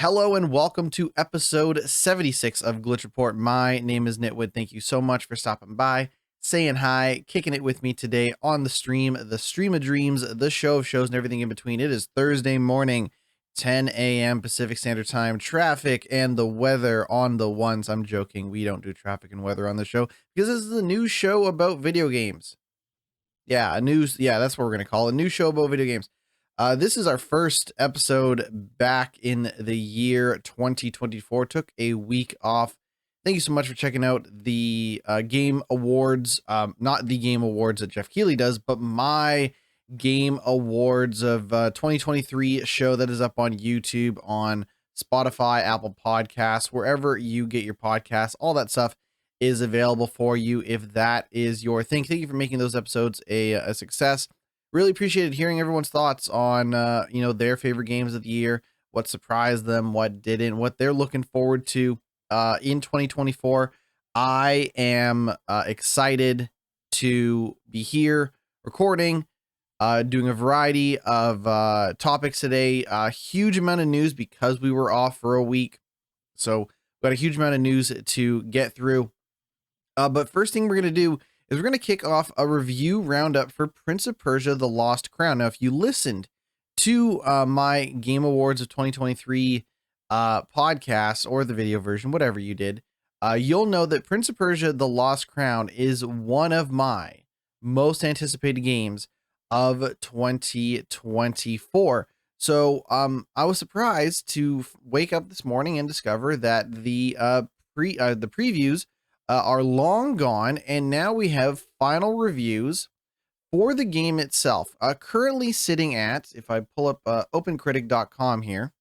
Hello and welcome to episode 76 of Glitch Report. My name is GnittWitt. Thank you so much for stopping by, saying hi, kicking it with me today on the stream of dreams, the show of shows and everything in between. It is Thursday morning, 10 a.m. Pacific Standard Time. Traffic and the weather on the ones. I'm joking. We don't do traffic and weather on the show because this is a new show about video games. Yeah, that's what we're going to call it. A new show about video games. This is our first episode back in the year 2024. Took a week off. Thank you so much for checking out the Game Awards. Not the Game Awards that Jeff Keighley does, but my Game Awards of 2023 show that is up on YouTube, on Spotify, Apple Podcasts, wherever you get your podcasts. All that stuff is available for you if that is your thing. Thank you for making those episodes a success. Really appreciated hearing everyone's thoughts on their favorite games of the year, what surprised them, what didn't, what they're looking forward to in 2024. I am excited to be here recording, doing a variety of topics today. A huge amount of news because we were off for a week, so we've got a huge amount of news to get through. But first thing we're going to do is we're going to kick off a review roundup for Prince of Persia: The Lost Crown. Now, if you listened to my Game Awards of 2023 podcast or the video version, whatever you did, you'll know that Prince of Persia: The Lost Crown is one of my most anticipated games of 2024. So I was surprised to wake up this morning and discover that the previews are long gone, and now we have final reviews for the game itself. Currently sitting at, if I pull up opencritic.com here,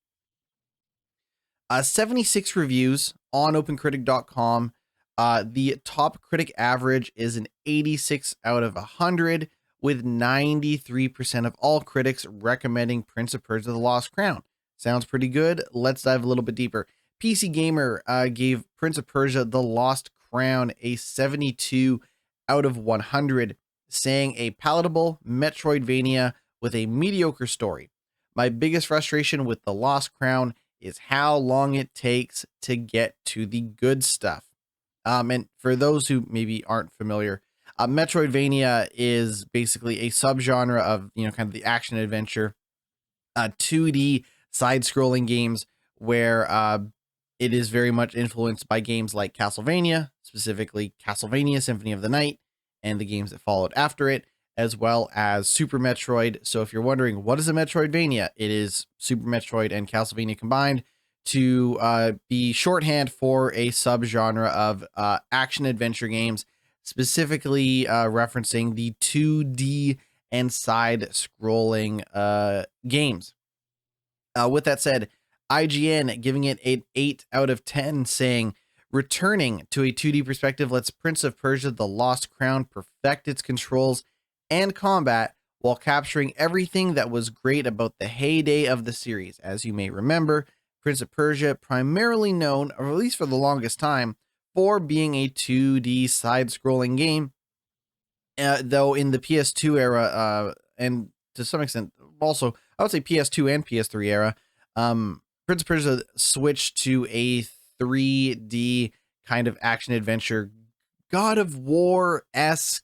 76 reviews on opencritic.com. The top critic average is an 86 out of 100, with 93% of all critics recommending Prince of Persia: The Lost Crown. Sounds pretty good. Let's dive a little bit deeper. PC Gamer gave Prince of Persia: The Lost Crown a 72 out of 100, saying a palatable Metroidvania with a mediocre story. My biggest frustration with The Lost Crown is how long it takes to get to the good stuff. And for those who maybe aren't familiar, Metroidvania is basically a subgenre of, kind of the action adventure, 2D side-scrolling games where it is very much influenced by games like Castlevania, specifically Castlevania Symphony of the Night, and the games that followed after it, as well as Super Metroid. So if you're wondering, what is a Metroidvania? It is Super Metroid and Castlevania combined to be shorthand for a subgenre of action-adventure games, specifically referencing the 2D and side-scrolling games. With that said, IGN giving it an 8 out of 10, saying, returning to a 2D perspective lets Prince of Persia: The Lost Crown perfect its controls and combat while capturing everything that was great about the heyday of the series. As you may remember, Prince of Persia, primarily known, or at least for the longest time, for being a 2D side-scrolling game, though in the PS2 era, and to some extent also, I would say PS2 and PS3 era, Prince of Persia switched to a 3D kind of action adventure, God of War-esque,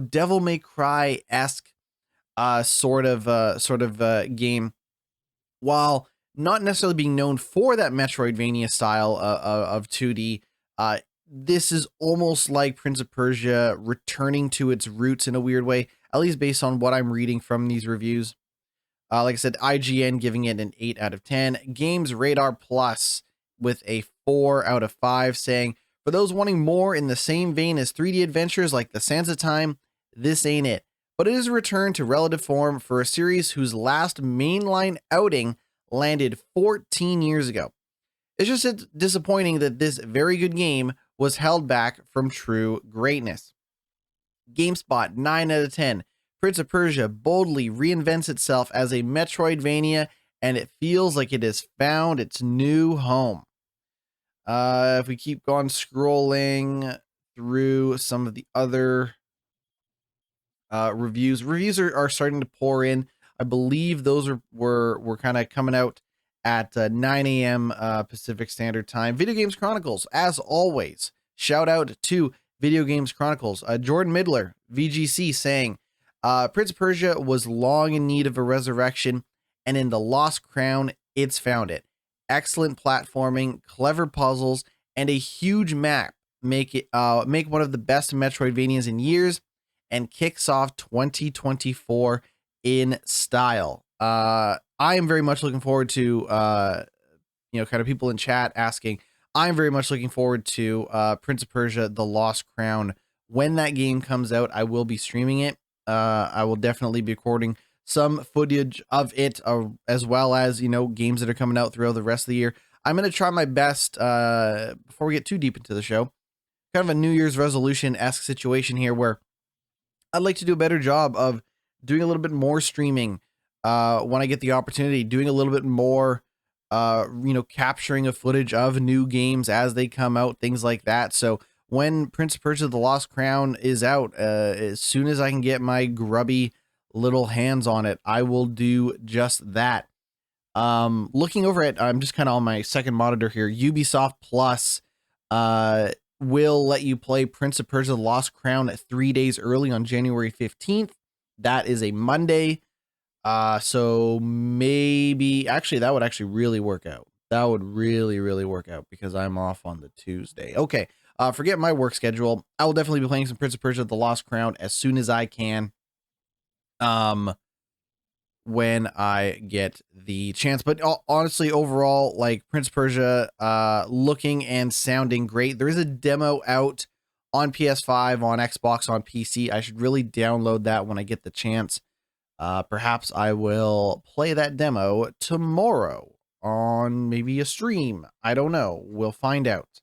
Devil May Cry-esque sort of game, while not necessarily being known for that Metroidvania style of 2D. This is almost like Prince of Persia returning to its roots in a weird way, at least based on what I'm reading from these reviews. Like I said, IGN giving it an 8 out of 10. Games Radar Plus with a 4 out of 5, saying, for those wanting more in the same vein as 3D adventures like The Sands of Time, this ain't it. But it is a return to relative form for a series whose last mainline outing landed 14 years ago. It's just disappointing that this very good game was held back from true greatness. GameSpot, 9 out of 10. Prince of Persia boldly reinvents itself as a Metroidvania, and it feels like it has found its new home. If we keep on scrolling through some of the other reviews are starting to pour in. I believe those were kind of coming out at 9 a.m. Pacific Standard Time. Video Games Chronicles, as always. Shout out to Video Games Chronicles. Jordan Midler, VGC, saying, Prince of Persia was long in need of a resurrection, and in The Lost Crown, it's found it. Excellent platforming, clever puzzles, and a huge map make one of the best Metroidvanias in years, and kicks off 2024 in style. I am very much looking forward to, kind of people in chat asking. I'm very much looking forward to Prince of Persia: The Lost Crown. When that game comes out, I will be streaming it. I will definitely be recording some footage of it, as well as, games that are coming out throughout the rest of the year. I'm going to try my best, before we get too deep into the show, kind of a New Year's resolution-esque situation here where I'd like to do a better job of doing a little bit more streaming when I get the opportunity, doing a little bit more, capturing of footage of new games as they come out, things like that. So when Prince of Persia: The Lost Crown is out, as soon as I can get my grubby little hands on it, I will do just that. Looking over at, I'm just kind of on my second monitor here, Ubisoft Plus will let you play Prince of Persia: The Lost Crown 3 days early on January 15th. That is a Monday. So maybe, actually, that would actually really work out. That would really, really work out because I'm off on the Tuesday. Okay. Forget my work schedule. I will definitely be playing some Prince of Persia: The Lost Crown as soon as I can. When I get the chance. But honestly, overall, like, Prince of Persia, looking and sounding great. There is a demo out on PS5, on Xbox, on PC. I should really download that when I get the chance. Perhaps I will play that demo tomorrow on maybe a stream. I don't know. We'll find out.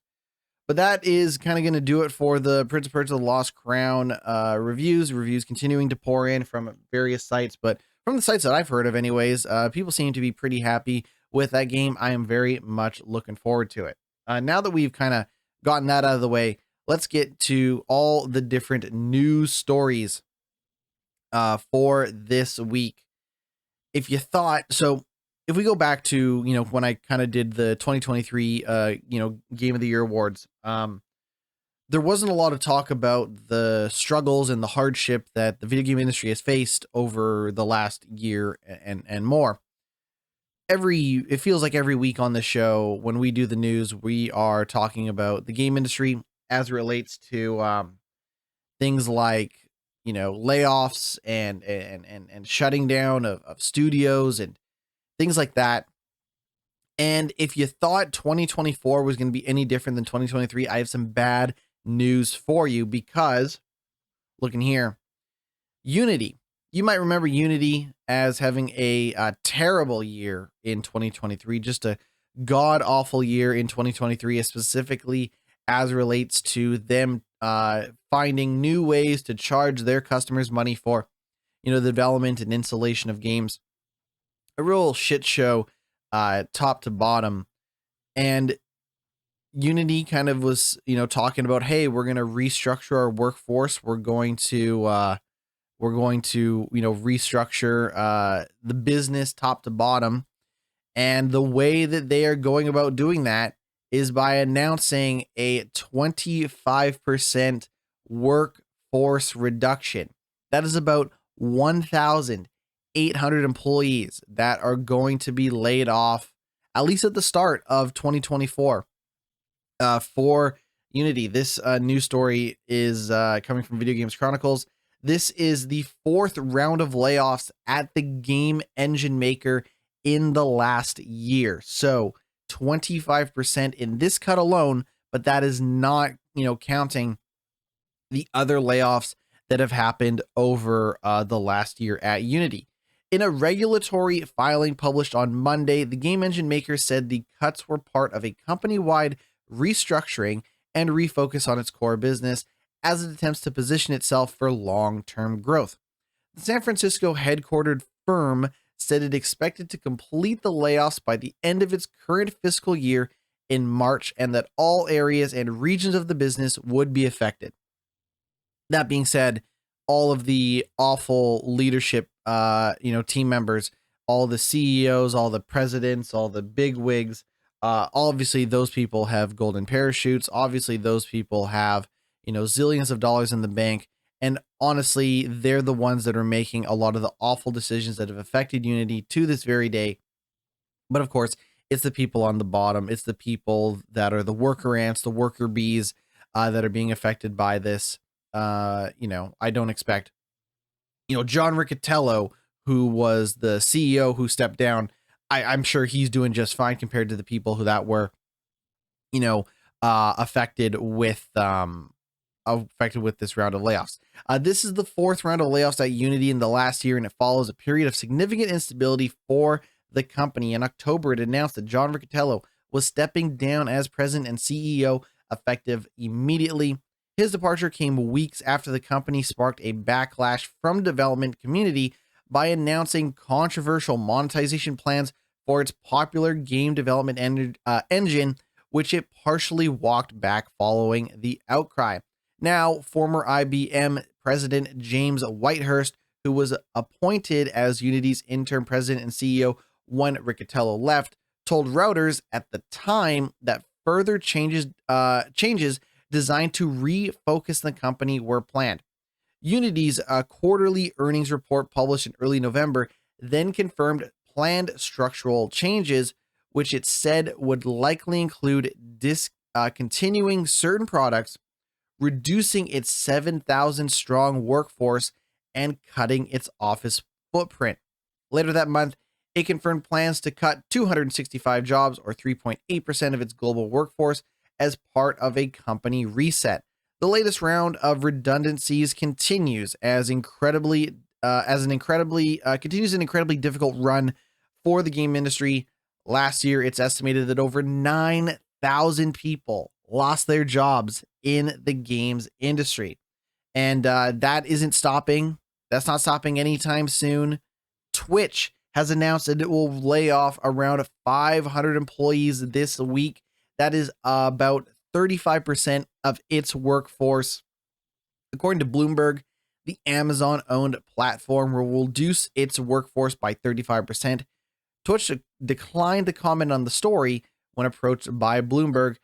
But that is kind of going to do it for the Prince of Persia: The Lost Crown reviews. Reviews continuing to pour in from various sites, but from the sites that I've heard of anyways, people seem to be pretty happy with that game. I am very much looking forward to it. Now that we've kind of gotten that out of the way, let's get to all the different news stories for this week. If you thought, so if we go back to, when I kind of did the 2023, Game of the Year awards, there wasn't a lot of talk about the struggles and the hardship that the video game industry has faced over the last year and more. It feels like every week on the show, when we do the news, we are talking about the game industry as it relates to things like, layoffs and shutting down of studios and things like that. And if you thought 2024 was going to be any different than 2023, I have some bad news for you, because looking here, Unity. You might remember Unity as having a terrible year in 2023, just a god awful year in 2023, specifically as relates to them finding new ways to charge their customers money for, the development and installation of games. A real shit show, top to bottom. And Unity kind of was, talking about, hey, we're going to restructure our workforce. We're going to, restructure the business top to bottom. And the way that they are going about doing that is by announcing a 25% workforce reduction. That is about 1,800 employees that are going to be laid off, at least at the start of 2024. For Unity. This news story is coming from Video Games Chronicles. This is the fourth round of layoffs at the game engine maker in the last year. So 25% in this cut alone, but that is not, counting the other layoffs that have happened over the last year at Unity. In a regulatory filing published on Monday, the game engine maker said the cuts were part of a company-wide restructuring and refocus on its core business as it attempts to position itself for long-term growth. The San Francisco headquartered firm said it expected to complete the layoffs by the end of its current fiscal year in March, and that all areas and regions of the business would be affected. That being said, all of the awful leadership, team members all the CEOs, all the presidents, all the big wigs. Obviously, those people have golden parachutes. Obviously, those people have, zillions of dollars in the bank. And honestly, they're the ones that are making a lot of the awful decisions that have affected Unity to this very day. But of course, it's the people on the bottom. It's the people that are the worker ants, the worker bees that are being affected by this. I don't expect, John Riccitiello, who was the CEO who stepped down. I'm sure he's doing just fine compared to the people who that were, you know, affected with this round of layoffs. This is the fourth round of layoffs at Unity in the last year, and it follows a period of significant instability for the company. In October, it announced that John Riccitiello was stepping down as president and CEO effective immediately. His departure came weeks after the company sparked a backlash from development community by announcing controversial monetization plans for its popular game development engine, which it partially walked back following the outcry. Now, former IBM president James Whitehurst, who was appointed as Unity's interim president and CEO when Riccitiello left, told Reuters at the time that further changes designed to refocus the company were planned. Unity's quarterly earnings report published in early November then confirmed planned structural changes, which it said would likely include discontinuing certain products, reducing its 7,000 strong workforce, and cutting its office footprint. Later that month, it confirmed plans to cut 265 jobs, or 3.8% of its global workforce, as part of a company reset. The latest round of redundancies continues as an incredibly difficult run for the game industry. Last year, it's estimated that over 9,000 people lost their jobs in the games industry. And that isn't stopping. That's not stopping anytime soon. Twitch has announced that it will lay off around 500 employees this week. That is about 35% of its workforce. According to Bloomberg, the Amazon-owned platform will reduce its workforce by 35%. Twitch declined to comment on the story when approached by Bloomberg.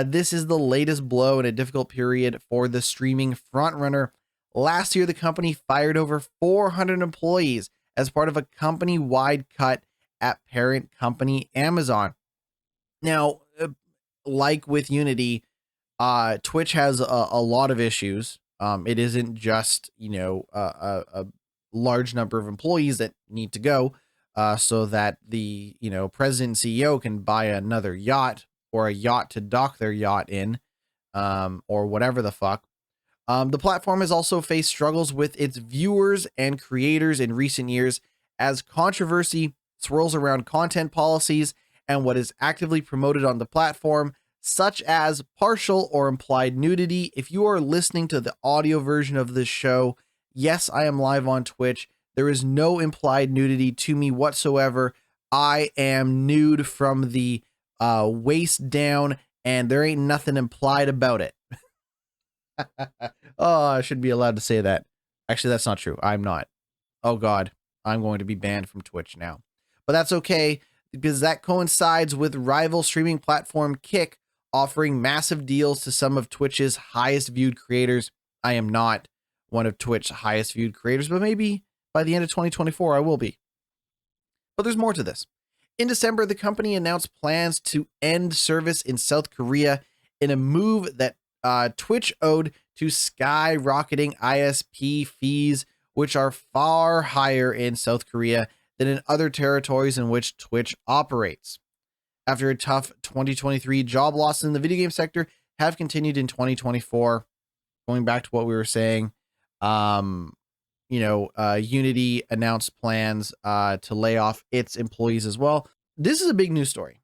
This is the latest blow in a difficult period for the streaming frontrunner. Last year, the company fired over 400 employees as part of a company-wide cut at parent company Amazon. Now, like with Unity, Twitch has a lot of issues. It isn't just, a large number of employees that need to go so that the, president and CEO can buy another yacht or a yacht to dock their yacht in, or whatever the fuck. The platform has also faced struggles with its viewers and creators in recent years as controversy swirls around content policies and what is actively promoted on the platform, such as partial or implied nudity. If you are listening to the audio version of this show, yes, I am live on Twitch. There is no implied nudity to me whatsoever. I am nude from the waist down, and there ain't nothing implied about it. Oh, I should be allowed to say that. Actually, that's not true. I'm not. Oh God, I'm going to be banned from Twitch now. But that's okay, because that coincides with rival streaming platform Kick offering massive deals to some of Twitch's highest viewed creators. I am not one of Twitch's highest viewed creators, but maybe by the end of 2024, I will be. But there's more to this. In December, the company announced plans to end service in South Korea in a move that Twitch owed to skyrocketing ISP fees, which are far higher in South Korea than in other territories in which Twitch operates. After a tough 2023, job losses in the video game sector have continued in 2024. Going back to what we were saying, Unity announced plans to lay off its employees as well. This is a big news story.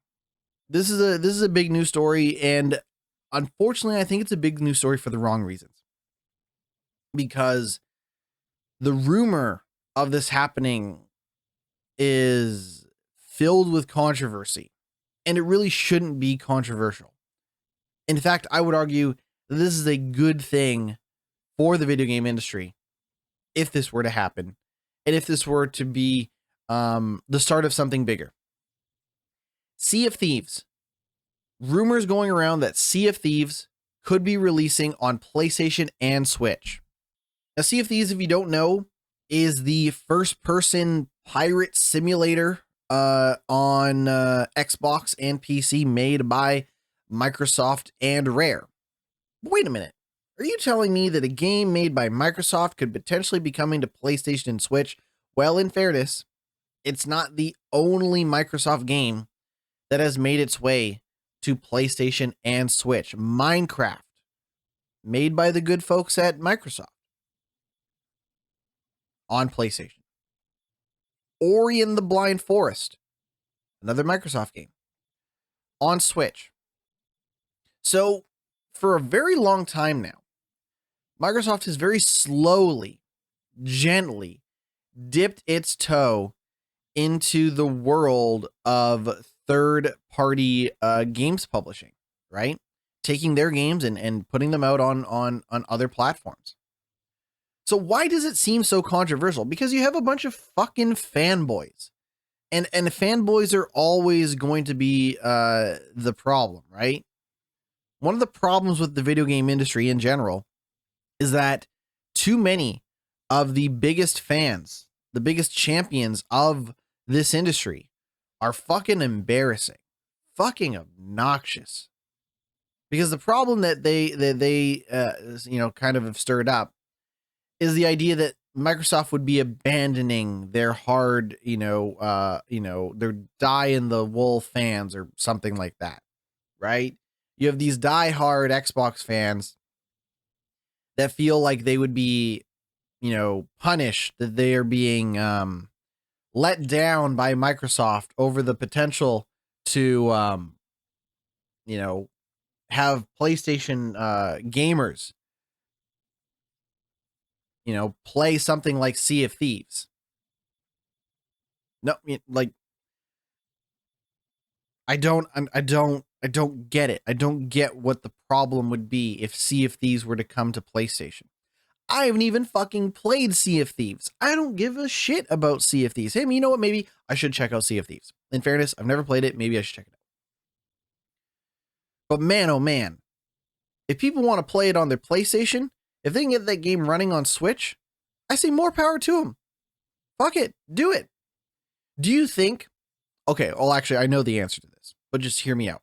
This is a big news story, and unfortunately, I think it's a big news story for the wrong reasons. Because the rumor of this happening is filled with controversy, and it really shouldn't be controversial. In fact, I would argue that this is a good thing for the video game industry if this were to happen, and if this were to be the start of something bigger. Sea of Thieves. Rumors going around that Sea of Thieves could be releasing on PlayStation and Switch. Now, Sea of Thieves, if you don't know, is the first-person pirate simulator on Xbox and PC made by Microsoft and Rare. Wait a minute. Are you telling me that a game made by Microsoft could potentially be coming to PlayStation and Switch? Well, in fairness, it's not the only Microsoft game that has made its way to PlayStation and Switch. Minecraft, made by the good folks at Microsoft, on PlayStation. Ori and the Blind Forest, another Microsoft game, on Switch. So, for a very long time now, Microsoft has very slowly, gently dipped its toe into the world of third-party games publishing, right? Taking their games and putting them out on other platforms. So why does it seem so controversial? Because you have a bunch of fucking fanboys. And fanboys are always going to be the problem, right? One of the problems with the video game industry in general is that too many of the biggest fans, the biggest champions of this industry, are fucking embarrassing, fucking obnoxious. Because the problem that they kind of have stirred up is the idea that Microsoft would be abandoning their hard, their die-in-the-wool fans or something like that, right? You have these die-hard Xbox fans that feel like they would be, punished, that they are being let down by Microsoft over the potential to, have PlayStation gamers, play something like Sea of Thieves. No, like, I don't get it. I don't get what the problem would be if Sea of Thieves were to come to PlayStation. I haven't even fucking played Sea of Thieves. I don't give a shit about Sea of Thieves. Hey, you know what? Maybe I should check out Sea of Thieves. In fairness, I've never played it. Maybe I should check it out. But man, oh man, if people want to play it on their PlayStation, if they can get that game running on Switch, I say more power to them. Fuck it. Do it. Do you think... Okay, well, actually, I know the answer to this, but just hear me out.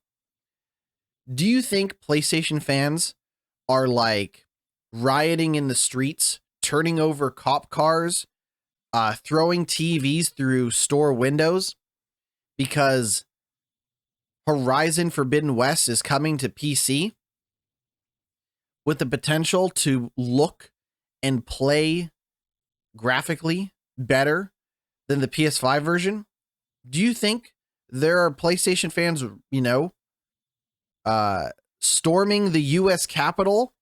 Do you think PlayStation fans are like rioting in the streets, turning over cop cars, throwing TVs through store windows because Horizon Forbidden West is coming to PC with the potential to look and play graphically better than the PS5 version? Do you think there are PlayStation fans, storming the US Capitol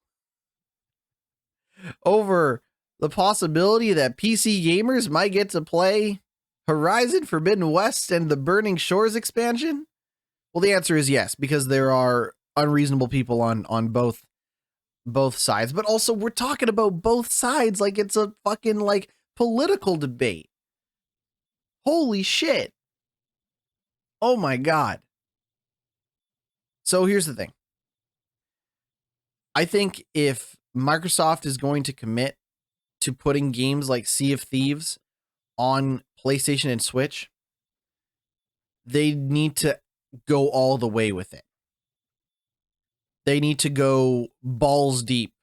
over the possibility that PC gamers might get to play Horizon Forbidden West and the Burning Shores expansion? Well, the answer is yes, because there are unreasonable people on both sides. But also, we're talking about both sides like it's a fucking like political debate. Holy shit. Oh my God. So here's the thing. I think if Microsoft is going to commit to putting games like Sea of Thieves on PlayStation and Switch, they need to go all the way with it. They need to go balls deep,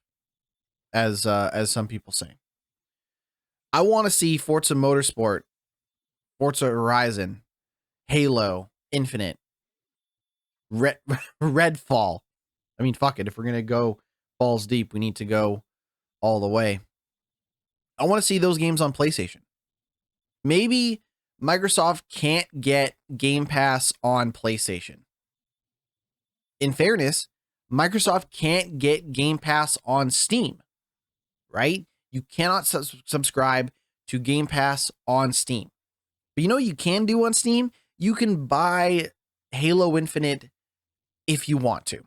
as some people say. I want to see Forza Motorsport, Forza Horizon, Halo Infinite, Redfall. I mean, fuck it. If we're going to go balls deep, we need to go all the way. I want to see those games on PlayStation. Maybe Microsoft can't get Game Pass on PlayStation. In fairness, Microsoft can't get Game Pass on Steam, right? You cannot subscribe to Game Pass on Steam. But you know what you can do on Steam? You can buy Halo Infinite if you want to.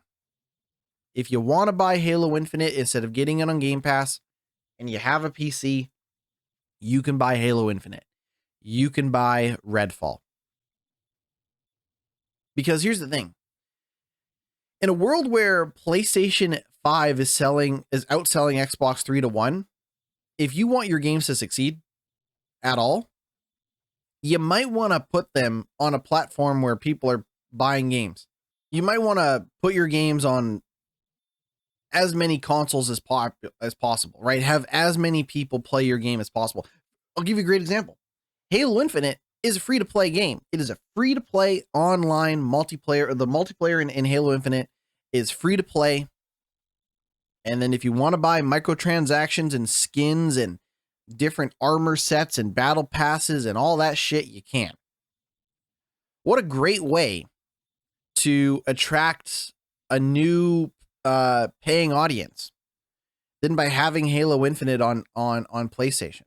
If you want to buy Halo Infinite instead of getting it on Game Pass and you have a PC, you can buy Halo Infinite. you can buy Redfall. Because here's the thing. In a world where PlayStation 5 is outselling Xbox 3-1, if you want your games to succeed at all, you might want to put them on a platform where people are buying games. You might want to put your games on as many consoles as possible, right? Have as many people play your game as possible. I'll give you a great example. Halo Infinite is a free-to-play game. It is a free-to-play online multiplayer. The multiplayer in Halo Infinite is free-to-play. And then if you want to buy microtransactions and skins and different armor sets and battle passes and all that shit, you can. What a great way to attract a new paying audience than by having Halo Infinite on PlayStation.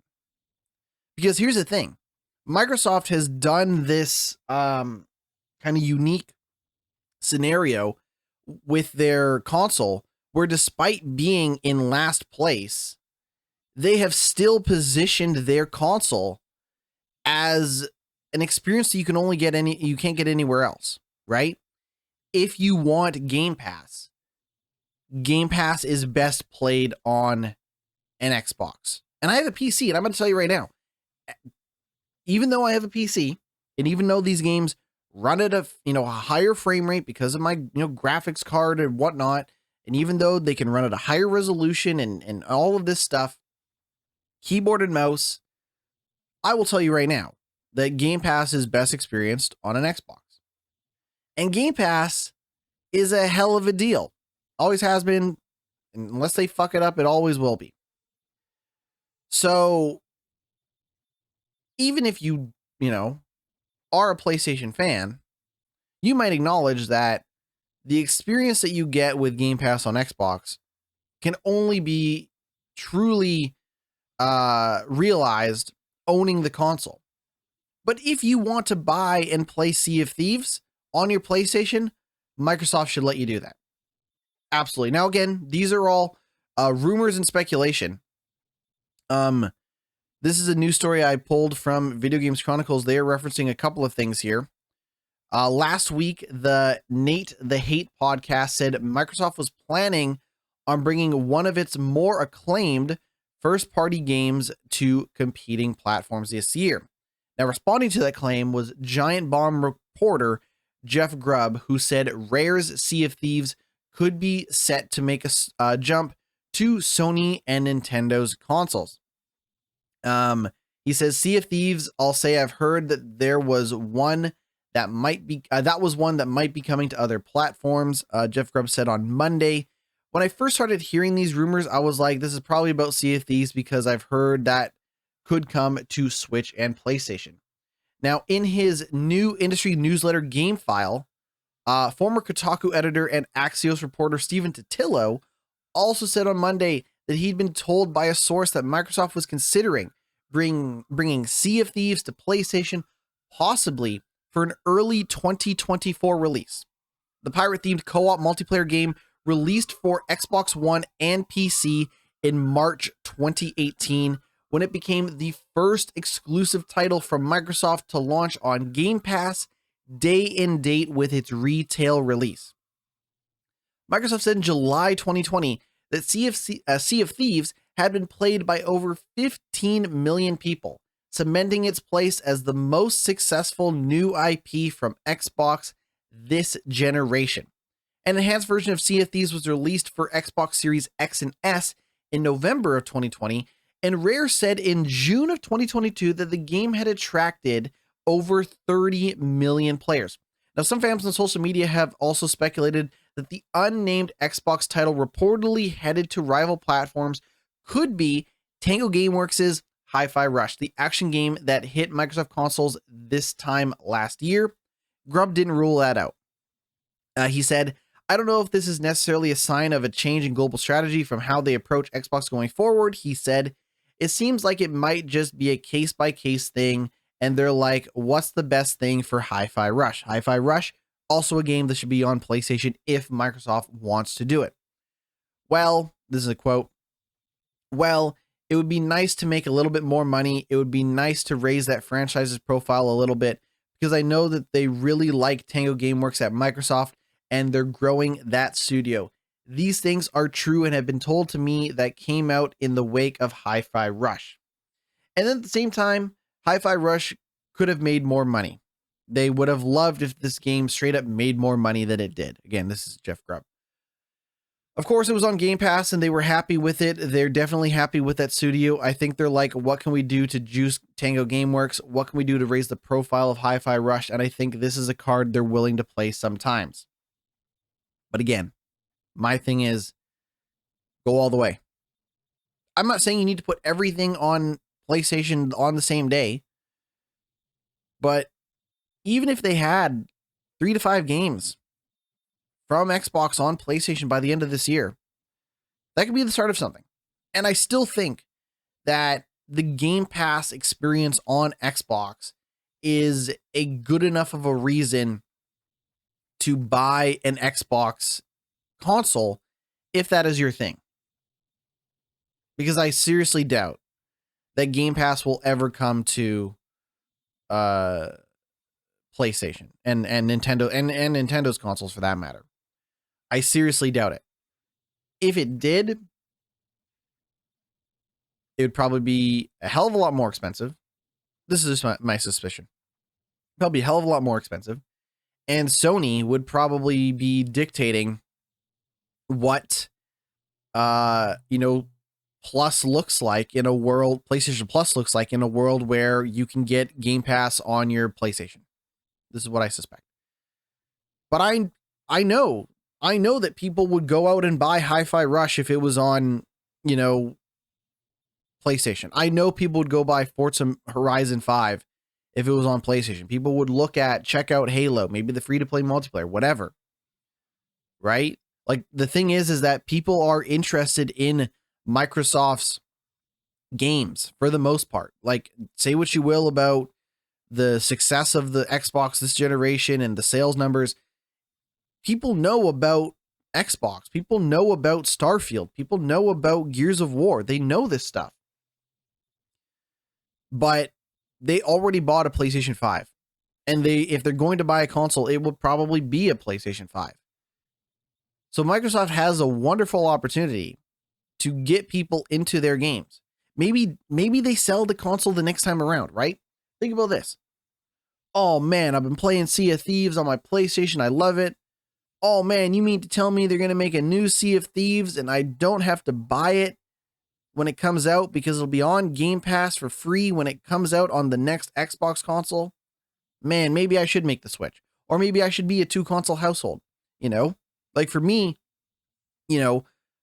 Because here's the thing. Microsoft has done this kind of unique scenario with their console where despite being in last place, they have still positioned their console as an experience that you can't get anywhere else, right? If you want Game Pass is best played on an Xbox. And I have a PC, and I'm going to tell you right now, even though I have a PC, and even though these games run at a higher frame rate because of my graphics card and whatnot, and even though they can run at a higher resolution and all of this stuff, keyboard and mouse, I will tell you right now that Game Pass is best experienced on an Xbox. And Game Pass is a hell of a deal. Always has been. Unless they fuck it up, it always will be. So even if you are a PlayStation fan, you might acknowledge that the experience that you get with Game Pass on Xbox can only be truly realized owning the console. But if you want to buy and play Sea of Thieves on your PlayStation, Microsoft should let you do that. Absolutely. Now, again, these are all rumors and speculation. This is a news story I pulled from Video Games Chronicles. They are referencing a couple of things here. Last week, the Nate the Hate podcast said Microsoft was planning on bringing one of its more acclaimed first-party games to competing platforms this year. Now, responding to that claim was Giant Bomb reporter Jeff Grubb, who said Rare's Sea of Thieves could be set to make a jump to Sony and Nintendo's consoles. He says Sea of Thieves, I'll say I've heard that there was one that might be coming to other platforms. Jeff Grubb said on Monday. When I first started hearing these rumors, I was like, this is probably about Sea of Thieves because I've heard that could come to Switch and PlayStation. Now, in his new industry newsletter Game File, former Kotaku editor and Axios reporter Stephen Totillo also said on Monday that he'd been told by a source that Microsoft was considering bringing Sea of Thieves to PlayStation, possibly for an early 2024 release. The pirate-themed co-op multiplayer game released for Xbox One and PC in March 2018, when it became the first exclusive title from Microsoft to launch on Game Pass day and date with its retail release. Microsoft said in July 2020 that Sea of Thieves had been played by over 15 million people, cementing its place as the most successful new IP from Xbox this generation. An enhanced version of Sea of Thieves was released for Xbox Series X and S in November of 2020, and Rare said in June of 2022 that the game had attracted over 30 million players. Now, some fans on social media have also speculated that the unnamed Xbox title reportedly headed to rival platforms could be Tango Gameworks' Hi-Fi Rush, the action game that hit Microsoft consoles this time last year. Grubb didn't rule that out. He said, I don't know if this is necessarily a sign of a change in global strategy from how they approach Xbox going forward. He said, it seems like it might just be a case-by-case thing, and they're like, what's the best thing for Hi-Fi Rush? Hi-Fi Rush, also a game that should be on PlayStation if Microsoft wants to do it. Well, this is a quote. Well, It would be nice to make a little bit more money. It would be nice to raise that franchise's profile a little bit, because I know that they really like Tango Gameworks at Microsoft and they're growing that studio. These things are true and have been told to me that came out in the wake of Hi-Fi Rush. And then at the same time, Hi-Fi Rush could have made more money. They would have loved if this game straight up made more money than it did. Again, this is Jeff Grubb. Of course, it was on Game Pass and they were happy with it. They're definitely happy with that studio. I think they're like, what can we do to juice Tango Gameworks? What can we do to raise the profile of Hi-Fi Rush? And I think this is a card they're willing to play sometimes. But again, my thing is, go all the way. I'm not saying you need to put everything on PlayStation on the same day, but even if they had 3 to 5 games from Xbox on PlayStation by the end of this year, that could be the start of something. And I still think that the Game Pass experience on Xbox is a good enough of a reason to buy an Xbox console if that is your thing. Because I seriously doubt that Game Pass will ever come to PlayStation and Nintendo and Nintendo's consoles for that matter. I seriously doubt it. If it did, it would probably be a hell of a lot more expensive. This is just my suspicion. Probably a hell of a lot more expensive. And Sony would probably be dictating what, Plus looks like in a world, PlayStation Plus looks like in a world where you can get Game Pass on your PlayStation. This is what I suspect. But I know that people would go out and buy Hi-Fi Rush if it was on, PlayStation. I know people would go buy Forza Horizon 5 if it was on PlayStation. People would check out Halo, maybe the free-to-play multiplayer, whatever. Right? Like, the thing is that people are interested in Microsoft's games for the most part. Like, say what you will about the success of the Xbox this generation and the sales numbers. People know about Xbox. People know about Starfield. People know about Gears of War. They know this stuff. But they already bought a PlayStation 5. And if they're going to buy a console, it would probably be a PlayStation 5. So Microsoft has a wonderful opportunity to get people into their games. Maybe they sell the console the next time around, right? Think about this. Oh man, I've been playing Sea of Thieves on my PlayStation. I love it. Oh man, you mean to tell me they're going to make a new Sea of Thieves and I don't have to buy it when it comes out because it'll be on Game Pass for free when it comes out on the next Xbox console? Man, maybe I should make the switch. Or maybe I should be a 2-console household. Like for me,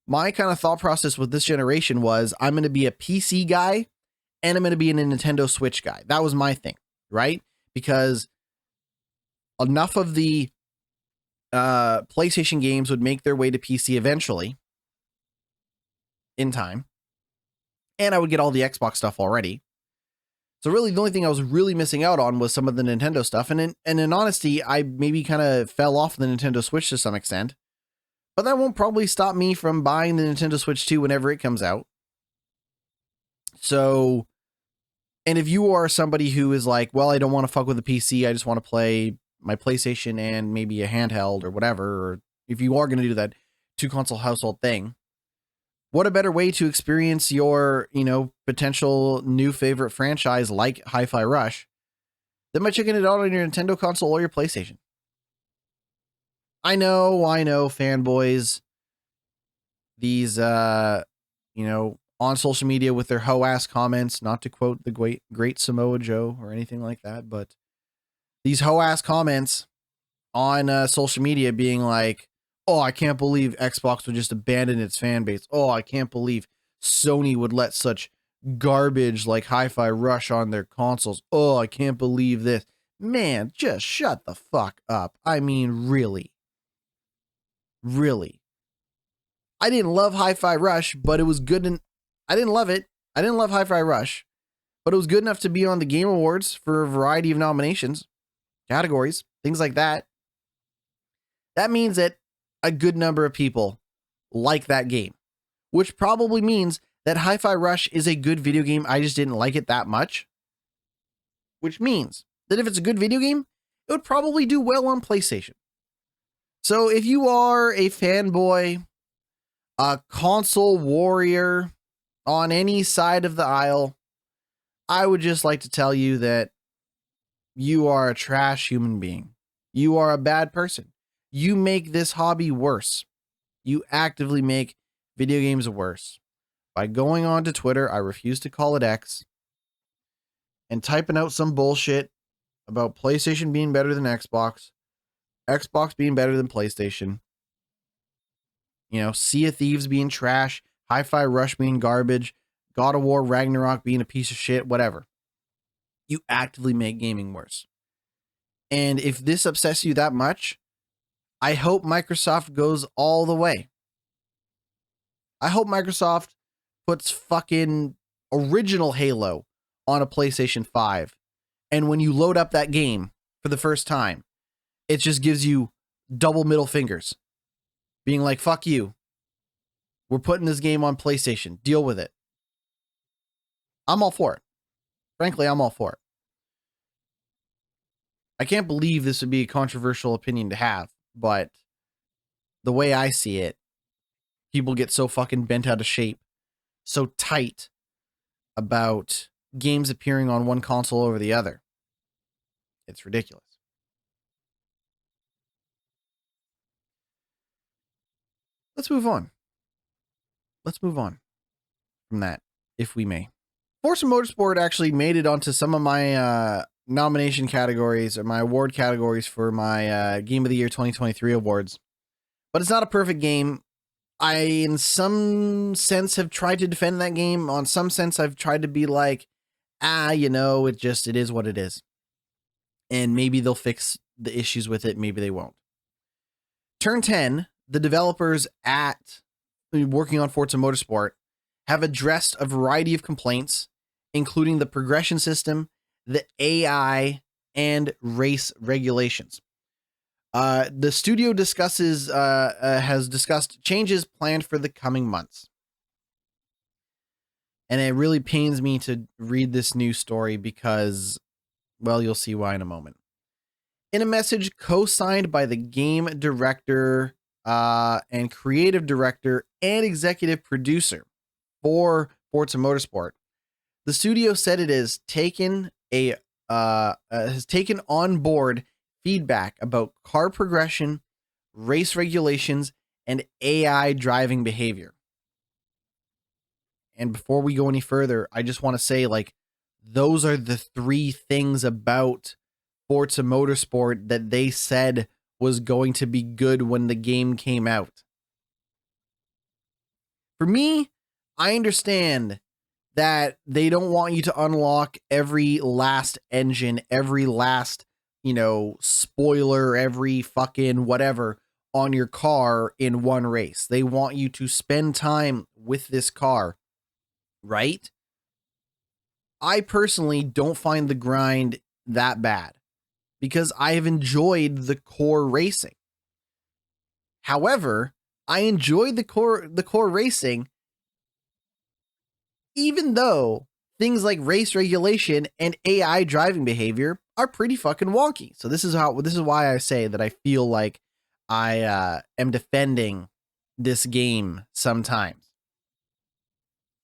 my kind of thought process with this generation was I'm going to be a PC guy and I'm going to be a Nintendo Switch guy. That was my thing, right? Because enough of the PlayStation games would make their way to PC eventually in time. And I would get all the Xbox stuff already. So really the only thing I was really missing out on was some of the Nintendo stuff. And in honesty, I maybe kind of fell off the Nintendo Switch to some extent. But that won't probably stop me from buying the Nintendo Switch 2 whenever it comes out. So, and if you are somebody who is like, well, I don't want to fuck with the PC, I just want to play my PlayStation and maybe a handheld or whatever, or if you are going to do that 2-console household thing, what a better way to experience your, potential new favorite franchise like Hi-Fi Rush than by checking it out on your Nintendo console or your PlayStation. I know, fanboys. These, on social media with their hoe-ass comments, not to quote the great Samoa Joe or anything like that, but these hoe-ass comments on social media being like, oh, I can't believe Xbox would just abandon its fan base. Oh, I can't believe Sony would let such garbage like Hi-Fi Rush on their consoles. Oh, I can't believe this. Man, just shut the fuck up. I mean, really. Really. I didn't love Hi-Fi Rush, but it was good. I didn't love it. I didn't love Hi-Fi Rush, but it was good enough to be on the Game Awards for a variety of nominations, categories, things like that. That means that a good number of people like that game, which probably means that Hi-Fi Rush is a good video game. I just didn't like it that much. Which means that if it's a good video game, it would probably do well on PlayStation. So if you are a fanboy, a console warrior on any side of the aisle, I would just like to tell you that you are a trash human being. You are a bad person. You make this hobby worse. You actively make video games worse by going on to Twitter. I refuse to call it X, and typing out some bullshit about PlayStation being better than Xbox, Xbox being better than PlayStation, Sea of Thieves being trash, Hi-Fi Rush being garbage, God of War Ragnarok being a piece of shit, whatever. You actively make gaming worse. And if this upsets you that much, I hope Microsoft goes all the way. I hope Microsoft puts fucking original Halo on a PlayStation 5. And when you load up that game for the first time, it just gives you double middle fingers. Being like, fuck you. We're putting this game on PlayStation. Deal with it. I'm all for it. Frankly, I'm all for it. I can't believe this would be a controversial opinion to have, but the way I see it, people get so fucking bent out of shape, so tight about games appearing on one console over the other. It's ridiculous. Let's move on. Let's move on from that, if we may. Forza Motorsport actually made it onto some of my nomination categories or my award categories for my Game of the Year 2023 awards. But it's not a perfect game. I, in some sense, have tried to defend that game. On some sense, I've tried to be like, it is what it is. And maybe they'll fix the issues with it. Maybe they won't. Turn 10, the developers working on Forza Motorsport have addressed a variety of complaints, including the progression system, the AI, and race regulations. The studio has discussed changes planned for the coming months. And it really pains me to read this news story because, well, you'll see why in a moment. In a message co-signed by the game director and creative director and executive producer for Forza Motorsport, the studio said it has taken on board feedback about car progression, race regulations, and AI driving behavior. And before we go any further, I just want to say, those are the three things about Forza Motorsport that they said was going to be good when the game came out. For me, I understand that they don't want you to unlock every last engine, every last, spoiler, every fucking whatever on your car in one race. They want you to spend time with this car, right? I personally don't find the grind that bad because I have enjoyed the core racing. However, I enjoyed the core racing even though things like race regulation and AI driving behavior are pretty fucking wonky. So this is why I say that I feel like I am defending this game sometimes.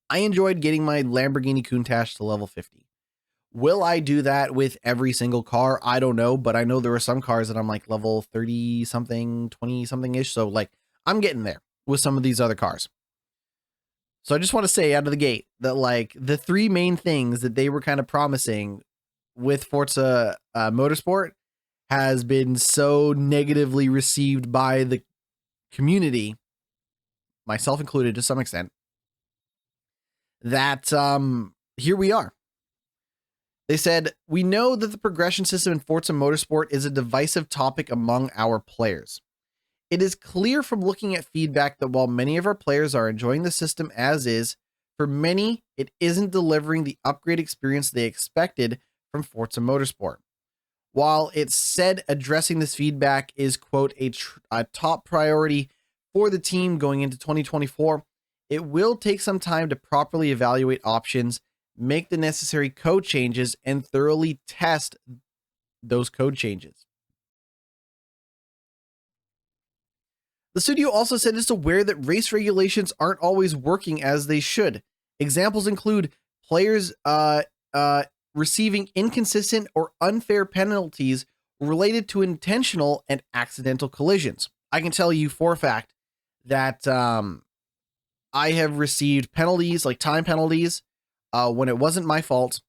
I enjoyed getting my Lamborghini Countach to level 50. Will I do that with every single car? I don't know, but I know there are some cars that I'm like level 30 something, 20 something ish. So I'm getting there with some of these other cars. So I just want to say out of the gate that the three main things that they were kind of promising with Forza Motorsport has been so negatively received by the community, myself included to some extent, that here we are. They said, "We know that the progression system in Forza Motorsport is a divisive topic among our players. It is clear from looking at feedback that while many of our players are enjoying the system as is, for many, it isn't delivering the upgrade experience they expected from Forza Motorsport. While it's said addressing this feedback is, quote, a top priority for the team going into 2024, It will take some time to properly evaluate options, make the necessary code changes, and thoroughly test those code changes. The studio also said it's aware that race regulations aren't always working as they should. Examples include players receiving inconsistent or unfair penalties related to intentional and accidental collisions. I can tell you for a fact that I have received penalties, like time penalties, when it wasn't my fault,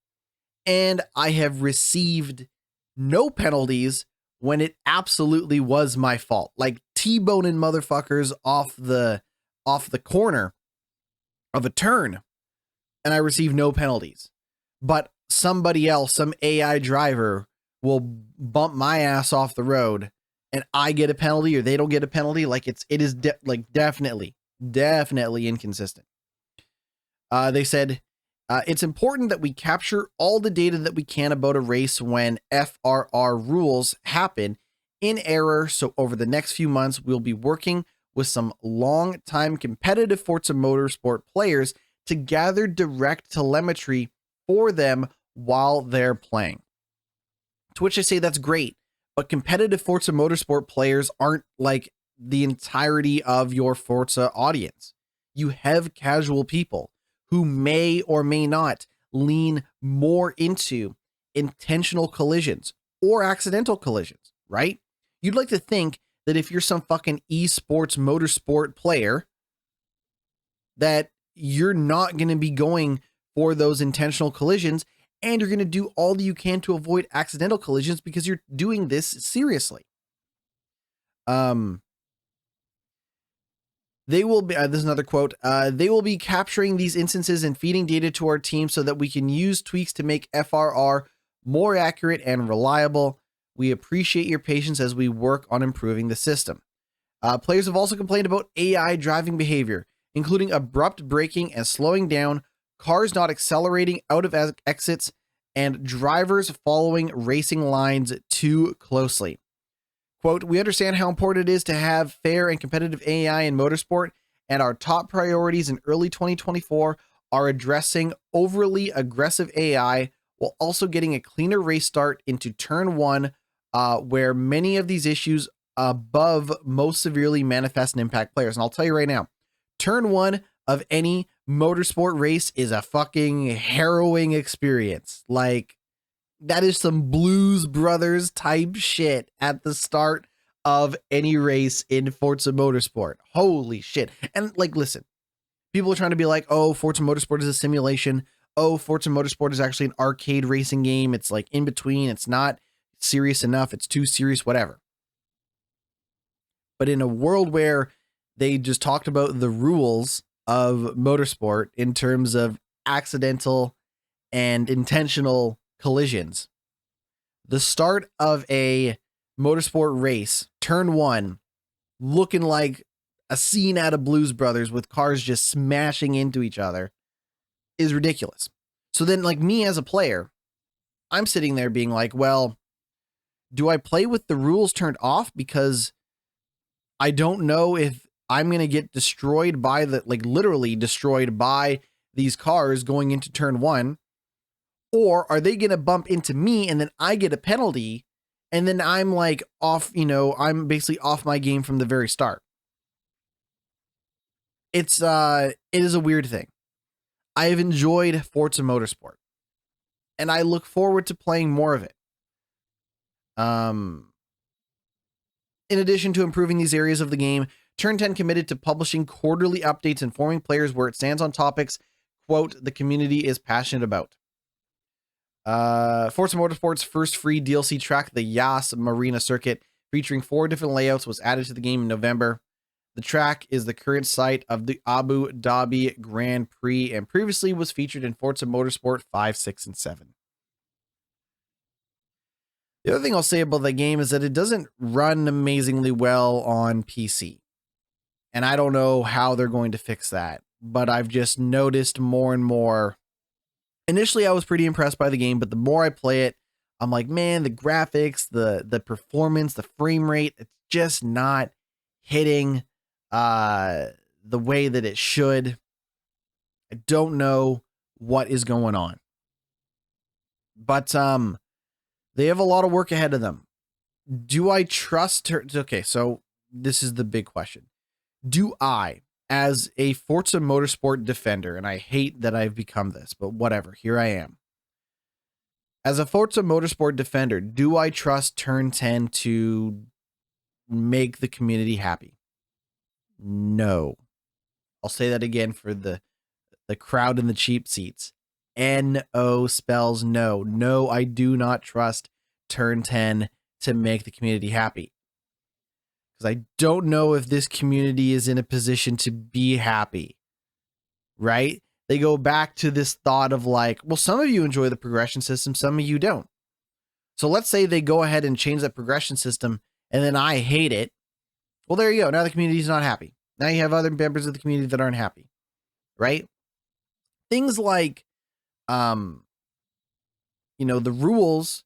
and I have received no penalties when it absolutely was my fault, like T-boning motherfuckers off the corner of a turn, and I receive no penalties. But somebody else, some AI driver, will bump my ass off the road, and I get a penalty, or they don't get a penalty. Like it is definitely inconsistent. They said it's important that we capture all the data that we can about a race when FRR rules happen in error. So over the next few months, we'll be working with some long-time competitive Forza Motorsport players to gather direct telemetry for them while they're playing. To which I say that's great, but competitive Forza Motorsport players aren't like the entirety of your Forza audience. You have casual people who may or may not lean more into intentional collisions or accidental collisions, right? You'd like to think that if you're some fucking esports motorsport player, that you're not going to be going for those intentional collisions, and you're going to do all that you can to avoid accidental collisions because you're doing this seriously. They will be, this is another quote, they will be capturing these instances and feeding data to our team so that we can use tweaks to make FRR more accurate and reliable. We appreciate your patience as we work on improving the system. Players have also complained about AI driving behavior, including abrupt braking and slowing down, cars not accelerating out of exits, and drivers following racing lines too closely. Quote, we understand how important it is to have fair and competitive AI in motorsport, and our top priorities in early 2024 are addressing overly aggressive AI while also getting a cleaner race start into turn one, where many of these issues above most severely manifest and impact players. And I'll tell you right now, turn one of any motorsport race is a fucking harrowing experience. Like, that is some Blues Brothers type shit at the start of any race in Forza Motorsport. Holy shit. And like, listen, people are trying to be like, oh, Forza Motorsport is a simulation. Oh, Forza Motorsport is actually an arcade racing game. It's like in between. It's not serious enough. It's too serious, whatever. But in a world where they just talked about the rules of motorsport in terms of accidental and intentional collisions, the start of a motorsport race, turn one, looking like a scene out of Blues Brothers with cars just smashing into each other, is ridiculous. So then, like, me as a player, I'm sitting there being like, well, do I play with the rules turned off because I don't know if I'm going to get destroyed by literally destroyed by these cars going into turn one? Or are they going to bump into me and then I get a penalty and then I'm like off, I'm basically off my game from the very start. It is a weird thing. I have enjoyed Forza Motorsport and I look forward to playing more of it. In addition to improving these areas of the game, Turn 10 committed to publishing quarterly updates informing players where it stands on topics, quote, the community is passionate about. Forza Motorsport's first free DLC track, the Yas Marina Circuit, featuring 4 different layouts, was added to the game in November. The track is the current site of the Abu Dhabi Grand Prix and previously was featured in Forza Motorsport 5, 6, and 7. The other thing I'll say about the game is that it doesn't run amazingly well on PC. And I don't know how they're going to fix that, but I've just noticed more and more. Initially, I was pretty impressed by the game, but the more I play it, I'm like, man, the graphics, the performance, the frame rate, it's just not hitting the way that it should. I don't know what is going on. But they have a lot of work ahead of them. Do I trust her? Okay, so this is the big question. Do I, as a Forza Motorsport defender, and I hate that I've become this, but whatever, here I am. As a Forza Motorsport defender, do I trust Turn 10 to make the community happy? No. I'll say that again for the crowd in the cheap seats. No spells no. No, I do not trust Turn 10 to make the community happy. Because I don't know if this community is in a position to be happy. Right? They go back to this thought of like, well, some of you enjoy the progression system, some of you don't. So let's say they go ahead and change that progression system and then I hate it. Well, there you go. Now the community is not happy. Now you have other members of the community that aren't happy. Right? Things like, the rules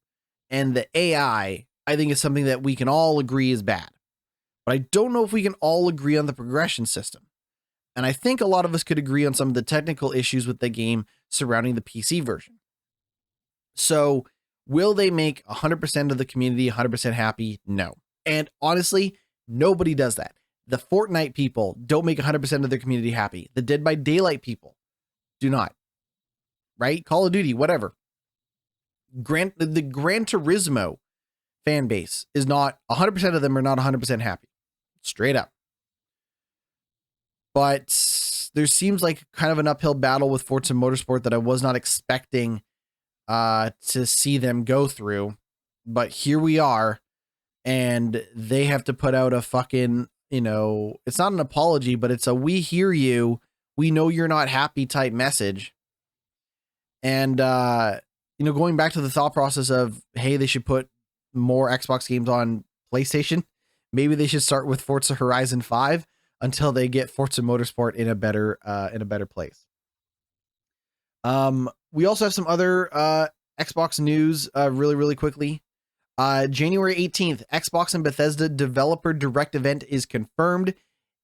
and the AI, I think is something that we can all agree is bad. But I don't know if we can all agree on the progression system. And I think a lot of us could agree on some of the technical issues with the game surrounding the PC version. So will they make 100% of the community 100% happy? No. And honestly, nobody does that. The Fortnite people don't make 100% of their community happy. The Dead by Daylight people do not. Right? Call of Duty, whatever. The Gran Turismo fan base is not 100% of them are not 100% happy. Straight up. But there seems like kind of an uphill battle with Forza Motorsport that I was not expecting to see them go through. But here we are, and they have to put out a fucking, it's not an apology, but it's a we hear you, we know you're not happy type message. And, going back to the thought process of, hey, they should put more Xbox games on PlayStation. Maybe they should start with Forza Horizon 5 until they get Forza Motorsport in a better place. We also have some other Xbox news really, really quickly. January 18th, Xbox and Bethesda Developer Direct event is confirmed.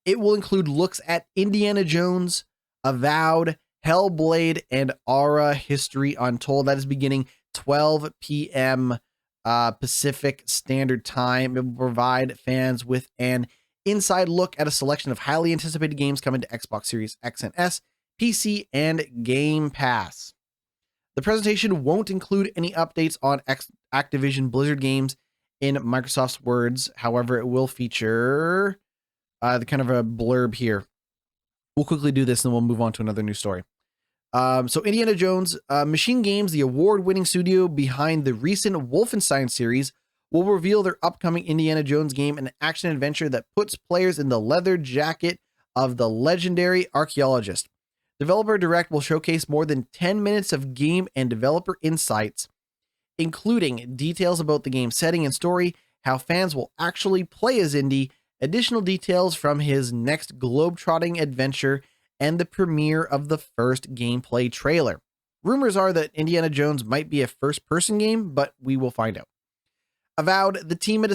It will include looks at Indiana Jones, Avowed, Hellblade, and Aura History Untold. That is beginning 12 p.m. Pacific Standard Time. It will provide fans with an inside look at a selection of highly anticipated games coming to Xbox Series X and S, PC, and Game Pass. The presentation won't include any updates on Activision Blizzard games in Microsoft's words. However, it will feature the kind of a blurb here. We'll quickly do this and then we'll move on to another news story. So Indiana Jones, Machine Games, the award-winning studio behind the recent Wolfenstein series, will reveal their upcoming Indiana Jones game, an action-adventure that puts players in the leather jacket of the legendary archaeologist. Developer Direct will showcase more than 10 minutes of game and developer insights, including details about the game's setting and story, how fans will actually play as Indy, additional details from his next globe-trotting adventure, and the premiere of the first gameplay trailer. Rumors are that Indiana Jones might be a first-person game, but we will find out. Avowed, the team at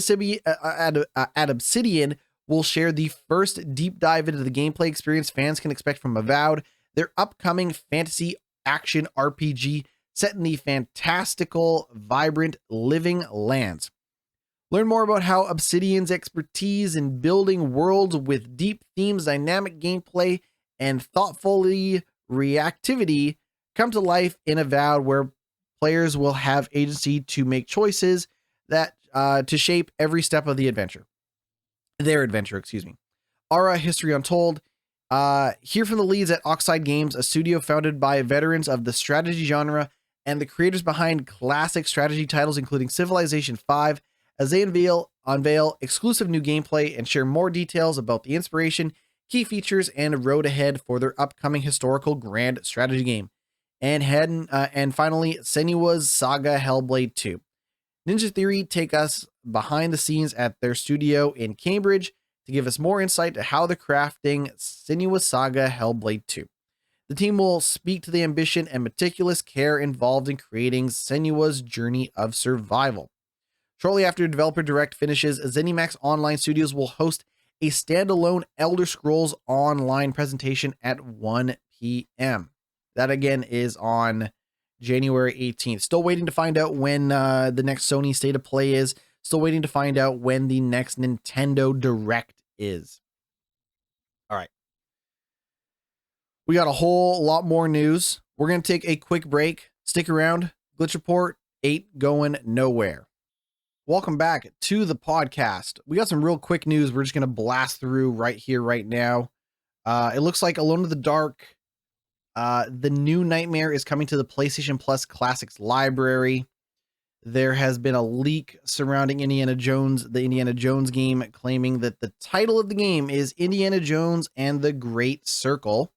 Obsidian will share the first deep dive into the gameplay experience fans can expect from Avowed, their upcoming fantasy action RPG set in the fantastical, vibrant, living lands. Learn more about how Obsidian's expertise in building worlds with deep themes, dynamic gameplay, and thoughtfully reactivity come to life in Avowed, where players will have agency to make choices that to shape every step of their adventure. Aura History Untold. Hear from the leads at Oxide Games, a studio founded by veterans of the strategy genre and the creators behind classic strategy titles including Civilization 5, as they unveil exclusive new gameplay and share more details about the inspiration, key features, and road ahead for their upcoming historical grand strategy game. And finally, Senua's Saga Hellblade 2. Ninja Theory take us behind the scenes at their studio in Cambridge to give us more insight to how they're crafting Senua's Saga Hellblade 2. The team will speak to the ambition and meticulous care involved in creating Senua's journey of survival. Shortly after Developer Direct finishes, ZeniMax Online Studios will host a standalone Elder Scrolls Online presentation at 1 p.m. That again is on January 18th. Still waiting to find out when the next Sony State of Play is. Still waiting to find out when the next Nintendo Direct is. All right. We got a whole lot more news. We're going to take a quick break. Stick around. Glitch Report 8 going nowhere. Welcome back to the podcast. We got some real quick news we're just going to blast through right here, right now. It looks like Alone in the Dark, the new Nightmare is coming to the PlayStation Plus Classics library. There has been a leak surrounding Indiana Jones, the Indiana Jones game, claiming that the title of the game is Indiana Jones and the Great Circle.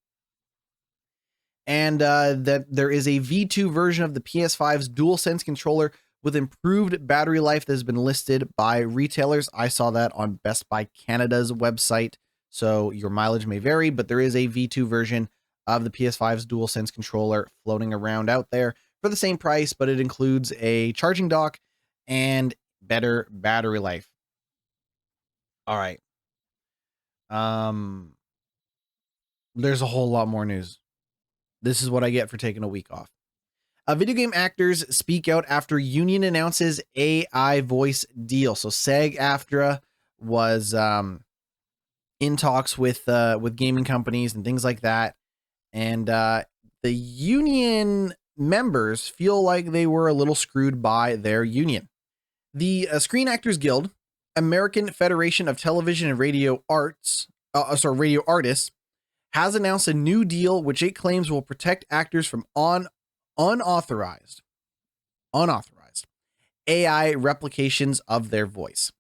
And that there is a V2 version of the PS5's DualSense controller with improved battery life that has been listed by retailers. I saw that on Best Buy Canada's website, so your mileage may vary, but there is a V2 version of the PS5's DualSense controller floating around out there for the same price, but it includes a charging dock and better battery life. All right. There's a whole lot more news. This is what I get for taking a week off. Video game actors speak out after union announces AI voice deal. So SAG-AFTRA was in talks with gaming companies and things like that, and the union members feel like they were a little screwed by their union. The Screen Actors Guild, American Federation of Television and Radio Radio Artists, has announced a new deal which it claims will protect actors from unauthorized AI replications of their voice.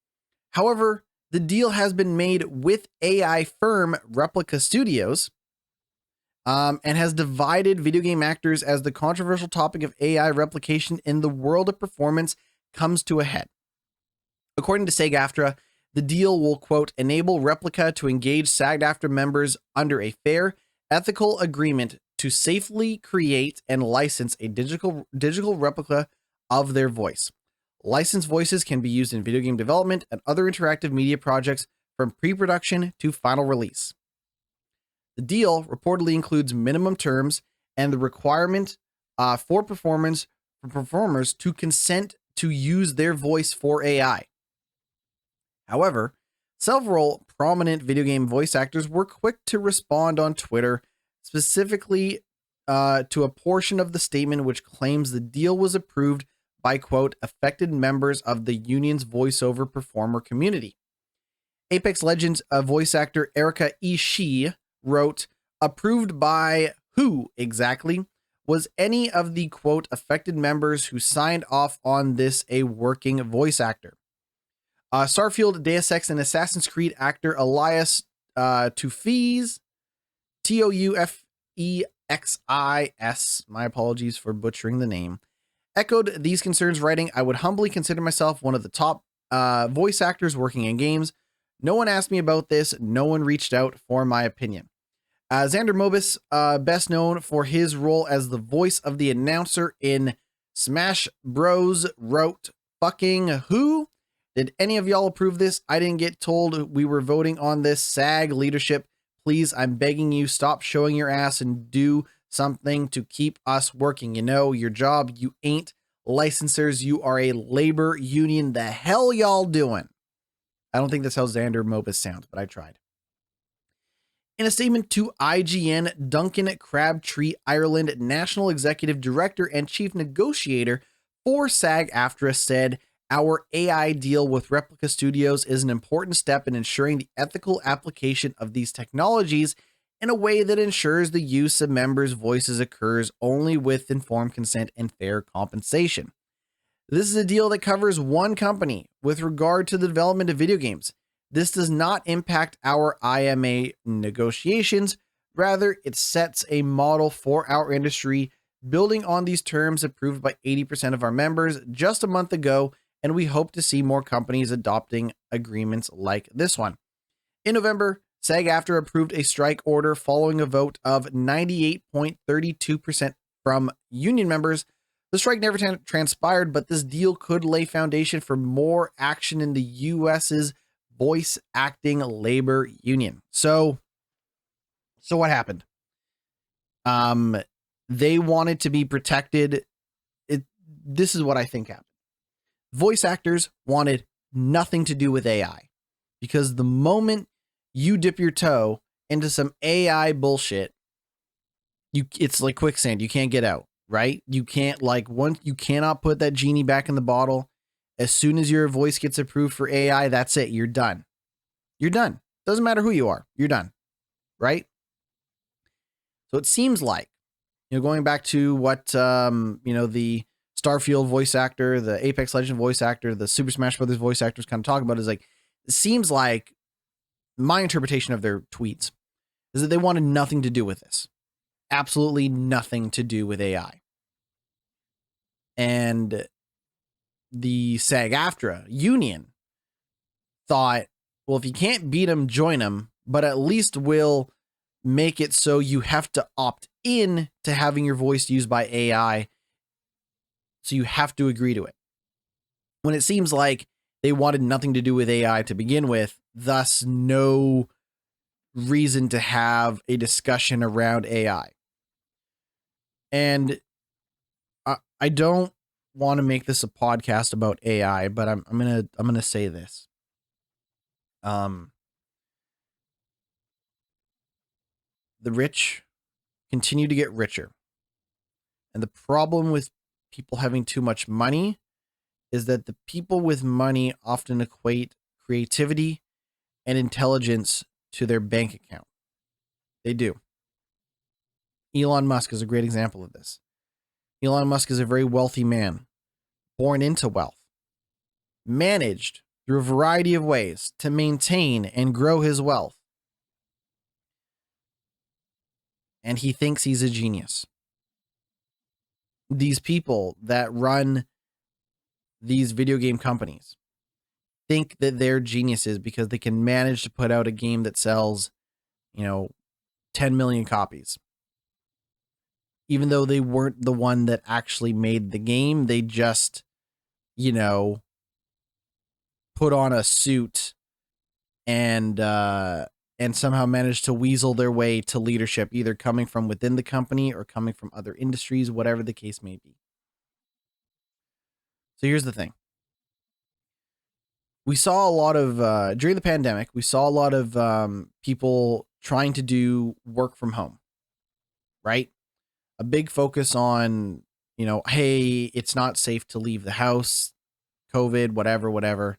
However, the deal has been made with AI firm Replica Studios, and has divided video game actors as the controversial topic of AI replication in the world of performance comes to a head. According to SAG-AFTRA, the deal will, quote, enable Replica to engage SAG-AFTRA members under a fair, ethical agreement to safely create and license a digital replica of their voice. Licensed voices can be used in video game development and other interactive media projects from pre-production to final release. The deal reportedly includes minimum terms and the requirement for performers to consent to use their voice for AI. However, several prominent video game voice actors were quick to respond on Twitter, specifically to a portion of the statement which claims the deal was approved by, quote, affected members of the union's voiceover performer community. Apex Legends voice actor Erika Ishii wrote, approved by who exactly? Was any of the, quote, affected members who signed off on this a working voice actor? Starfield, Deus Ex, and Assassin's Creed actor Elias Toufeis, Toufexis, my apologies for butchering the name, echoed these concerns, writing, I would humbly consider myself one of the top voice actors working in games. No one asked me about this. No one reached out for my opinion. Xander Mobus, best known for his role as the voice of the announcer in Smash Bros, wrote, fucking who? Did any of y'all approve this? I didn't get told we were voting on this. SAG leadership, please, I'm begging you, stop showing your ass and do something to keep us working. You know, your job, you ain't licensors. You are a labor union. The hell y'all doing? I don't think that's how Xander Mobus sounds, but I tried. In a statement to IGN, Duncan Crabtree, Ireland National Executive Director and Chief Negotiator for SAG-AFTRA, said, our AI deal with Replica Studios is an important step in ensuring the ethical application of these technologies in a way that ensures the use of members' voices occurs only with informed consent and fair compensation. This is a deal that covers one company with regard to the development of video games. This does not impact our IMA negotiations. Rather, it sets a model for our industry, building on these terms approved by 80% of our members just a month ago, and we hope to see more companies adopting agreements like this one. In November, SAG-AFTRA approved a strike order following a vote of 98.32% from union members. The strike never transpired, but this deal could lay foundation for more action in the US's voice acting labor union. So what happened? They wanted to be protected. This is what I think happened. Voice actors wanted nothing to do with AI, because the moment you dip your toe into some AI bullshit, it's like quicksand. You can't get out, right? You can't you cannot put that genie back in the bottle. As soon as your voice gets approved for AI, that's it. You're done. You're done. Doesn't matter who you are. You're done. Right? So it seems like, going back to what, the Starfield voice actor, the Apex Legend voice actor, the Super Smash Brothers voice actors kind of talk about, is like, it seems like my interpretation of their tweets is that they wanted nothing to do with this. Absolutely nothing to do with AI. And the SAG-AFTRA union thought, well, if you can't beat them, join them, but at least we'll make it so you have to opt in to having your voice used by AI. So you have to agree to it. When it seems like they wanted nothing to do with AI to begin with, thus no reason to have a discussion around AI. And I don't want to make this a podcast about AI, but I'm gonna say this. The rich continue to get richer. And the problem with people having too much money is that the people with money often equate creativity and intelligence to their bank account. They do. Elon Musk is a great example of this. Elon Musk is a very wealthy man, born into wealth, managed through a variety of ways to maintain and grow his wealth. And he thinks he's a genius. These people that run these video game companies think that they're geniuses because they can manage to put out a game that sells, 10 million copies. Even though they weren't the one that actually made the game, they just, put on a suit and somehow managed to weasel their way to leadership, either coming from within the company or coming from other industries, whatever the case may be. So here's the thing. We saw a lot of, during the pandemic, we saw a lot of people trying to do work from home, right? A big focus on, hey, it's not safe to leave the house, COVID, whatever.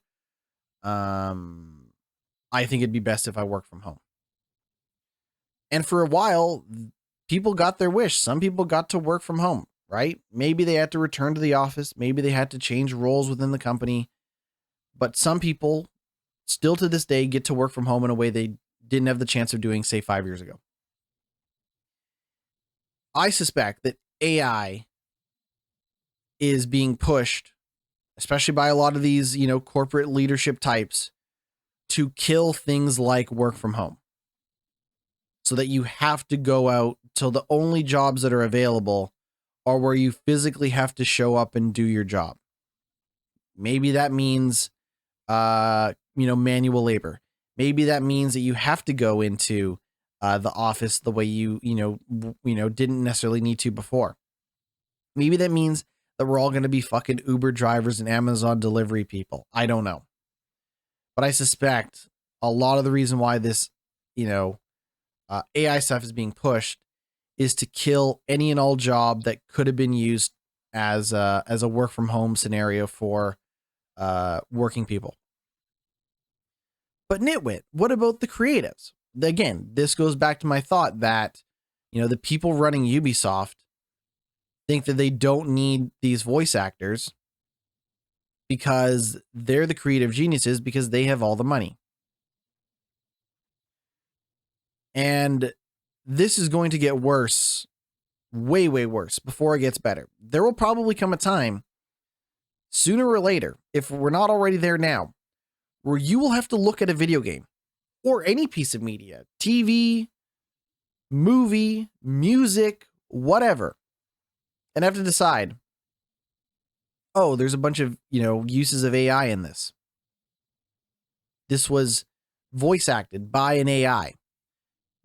I think it'd be best if I work from home. And for a while, people got their wish. Some people got to work from home, right? Maybe they had to return to the office. Maybe they had to change roles within the company. But some people still to this day get to work from home in a way they didn't have the chance of doing, say, 5 years ago. I suspect that AI is being pushed, especially by a lot of these, corporate leadership types, to kill things like work from home. So that you have to go out till the only jobs that are available are where you physically have to show up and do your job. Maybe that means, manual labor. Maybe that means that you have to go into the office the way you didn't necessarily need to before. Maybe that means that we're all going to be fucking Uber drivers and Amazon delivery people. I don't know. But I suspect a lot of the reason why this, AI stuff is being pushed is to kill any and all job that could have been used as a work from home scenario for working people. But GnittWitt, what about the creatives? Again, this goes back to my thought that, the people running Ubisoft think that they don't need these voice actors because they're the creative geniuses because they have all the money. And this is going to get worse, way, way worse before it gets better. There will probably come a time sooner or later, if we're not already there now, where you will have to look at a video game or any piece of media, TV, movie, music, whatever, and have to decide, oh, there's a bunch of, uses of AI in this. This was voice acted by an AI.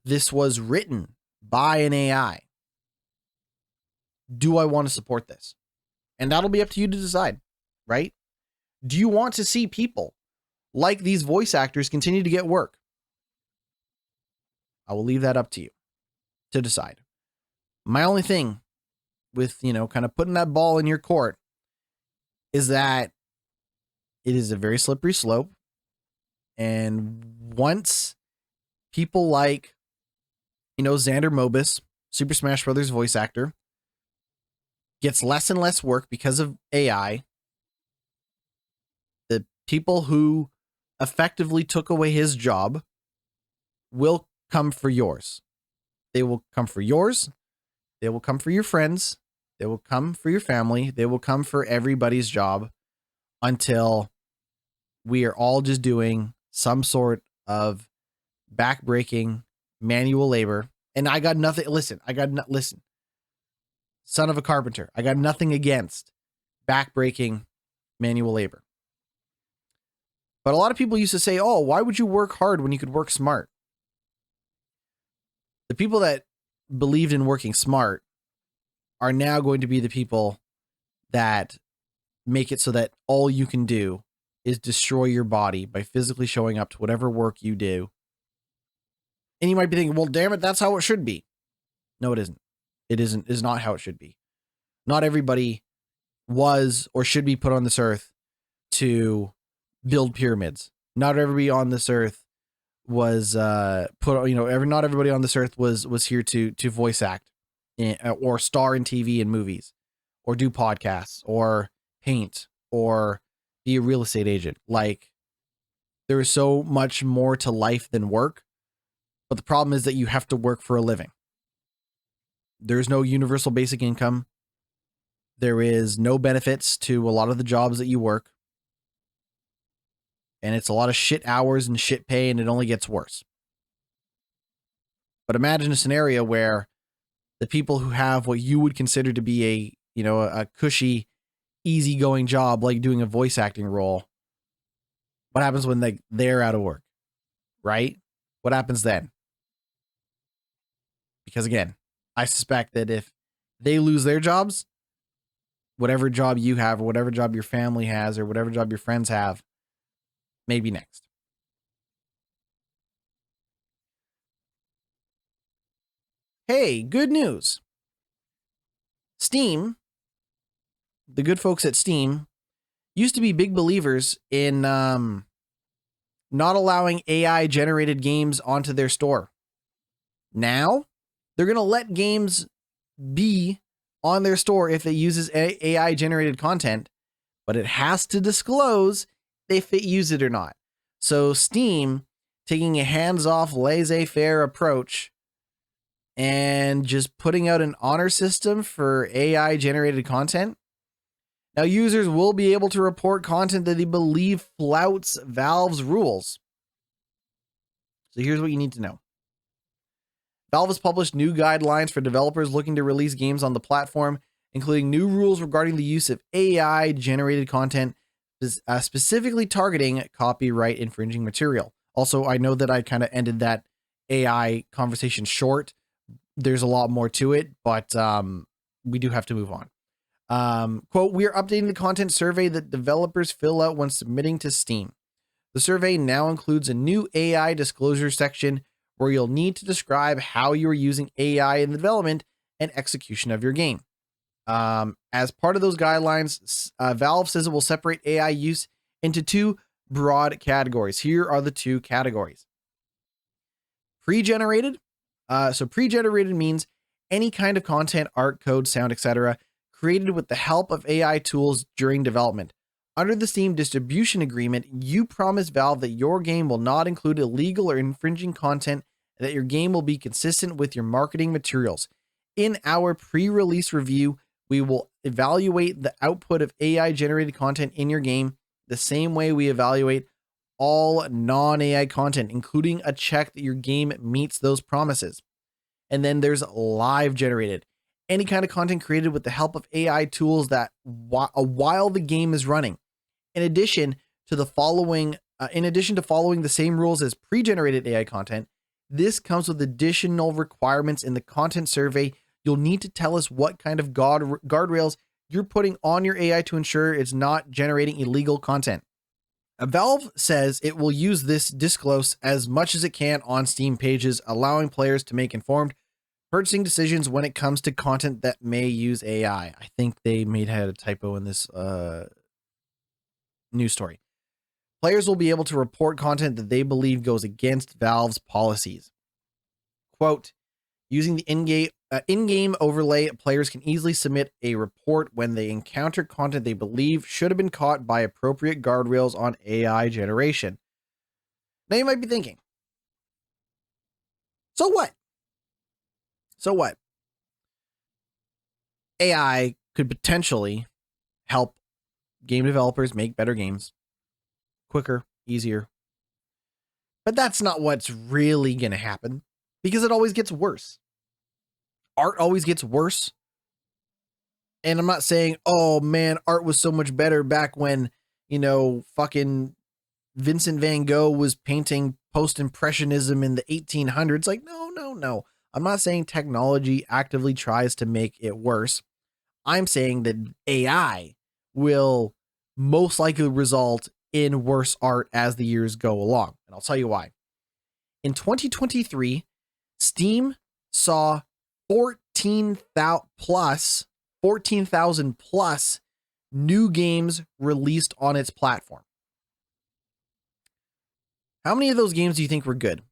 This was written by an AI. do I want to support this? And that'll be up to you to decide, right? Do you want to see people like these voice actors continue to get work? I will leave that up to you to decide. My only thing with, kind of putting that ball in your court is that it is a very slippery slope. And once people like, Xander Mobus, Super Smash Brothers voice actor, gets less and less work because of AI, the people who effectively took away his job will come for yours. They will come for yours. They will come for your friends. They will come for your family. They will come for everybody's job until we are all just doing some sort of backbreaking manual labor. And I got nothing. Listen, son of a carpenter. I got nothing against backbreaking manual labor. But a lot of people used to say, oh, why would you work hard when you could work smart? The people that believed in working smart are now going to be the people that make it so that all you can do is destroy your body by physically showing up to whatever work you do. And you might be thinking, well, damn it, that's how it should be. No, it isn't. It is not how it should be. Not everybody was or should be put on this earth to build pyramids. Not everybody on this earth was not everybody on this earth was here to voice act or star in TV and movies or do podcasts or paint or be a real estate agent. Like, there is so much more to life than work. But the problem is that you have to work for a living. There's no universal basic income. There is no benefits to a lot of the jobs that you work. And it's a lot of shit hours and shit pay, and it only gets worse. But imagine a scenario where the people who have what you would consider to be a cushy, easygoing job, like doing a voice acting role, what happens when they're out of work, right? What happens then? Because again, I suspect that if they lose their jobs, whatever job you have or whatever job your family has or whatever job your friends have, maybe next. Hey, good news. Steam, the good folks at Steam, used to be big believers in not allowing AI generated games onto their store. Now, they're going to let games be on their store if it uses AI generated content, but it has to disclose if it uses it or not. So Steam, taking a hands-off, laissez-faire approach and just putting out an honor system for AI generated content. Now, users will be able to report content that they believe flouts Valve's rules. So here's what you need to know. Valve has published new guidelines for developers looking to release games on the platform, including new rules regarding the use of AI-generated content, specifically targeting copyright infringing material. Also, I know that I kind of ended that AI conversation short. There's a lot more to it, but we do have to move on. Quote, we are updating the content survey that developers fill out when submitting to Steam. The survey now includes a new AI disclosure section where you'll need to describe how you are using AI in the development and execution of your game. As part of those guidelines, Valve says it will separate AI use into two broad categories. Here are the two categories. Pre-generated. So pre-generated means any kind of content, art, code, sound, etc., created with the help of AI tools during development. Under the Steam distribution agreement, you promise Valve that your game will not include illegal or infringing content and that your game will be consistent with your marketing materials. In our pre-release review, we will evaluate the output of AI-generated content in your game the same way we evaluate all non-AI content, including a check that your game meets those promises. And then there's live generated. Any kind of content created with the help of AI tools that while the game is running. In addition to following the same rules as pre-generated AI content, this comes with additional requirements in the content survey You'll need to tell us what kind of guardrails you're putting on your AI to ensure it's not generating illegal content. Valve says it will use this disclose as much as it can on Steam pages, allowing players to make informed purchasing decisions when it comes to content that may use AI. I think they had a typo in this news story. Players will be able to report content that they believe goes against Valve's policies. Quote, using the in-game overlay, players can easily submit a report when they encounter content they believe should have been caught by appropriate guardrails on AI generation. Now you might be thinking, so what? So what? AI could potentially help game developers make better games quicker, easier. But that's not what's really going to happen, because it always gets worse. Art always gets worse. And I'm not saying, oh man, art was so much better back when, fucking Vincent van Gogh was painting post-impressionism in the 1800s. Like, no. I'm not saying technology actively tries to make it worse. I'm saying that AI will most likely result in worse art as the years go along. And I'll tell you why. In 2023, Steam saw 14,000 plus new games released on its platform. How many of those games do you think were good?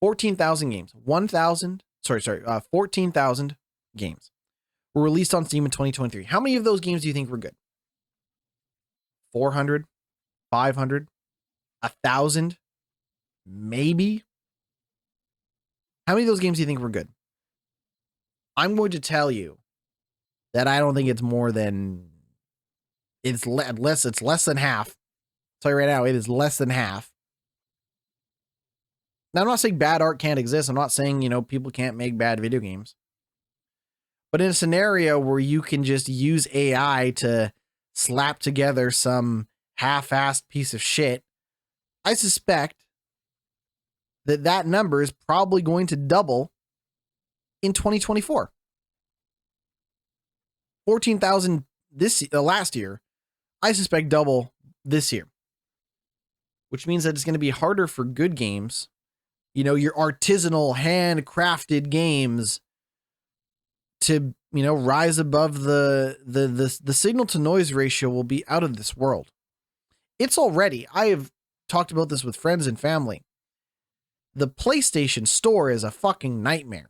14,000 games. 14,000 games were released on Steam in 2023. How many of those games do you think were good? 400, 500, 1,000, maybe? How many of those games do you think were good? I'm going to tell you that I don't think it's more than, it's less than half. I'll tell you right now, it is less than half. Now, I'm not saying bad art can't exist. I'm not saying, people can't make bad video games. But in a scenario where you can just use AI to slap together some half-assed piece of shit, I suspect that number is probably going to double in 2024. 14,000 last year, I suspect double this year, which means that it's going to be harder for good games, your artisanal, handcrafted games, to rise above the signal to noise ratio will be out of this world. It's already, I have talked about this with friends and family. The PlayStation Store is a fucking nightmare.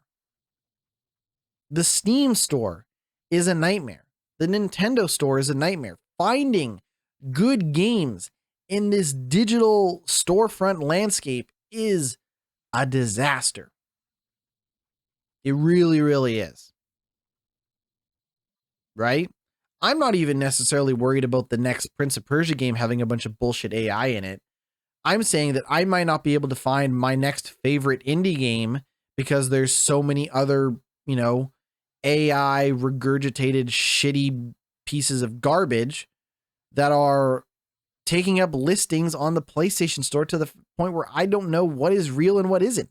The Steam Store is a nightmare. The Nintendo Store is a nightmare. Finding good games in this digital storefront landscape is a disaster. It really, really is. Right? I'm not even necessarily worried about the next Prince of Persia game having a bunch of bullshit AI in it. I'm saying that I might not be able to find my next favorite indie game because there's so many other, AI regurgitated shitty pieces of garbage that are taking up listings on the PlayStation Store to the point where I don't know what is real and what isn't.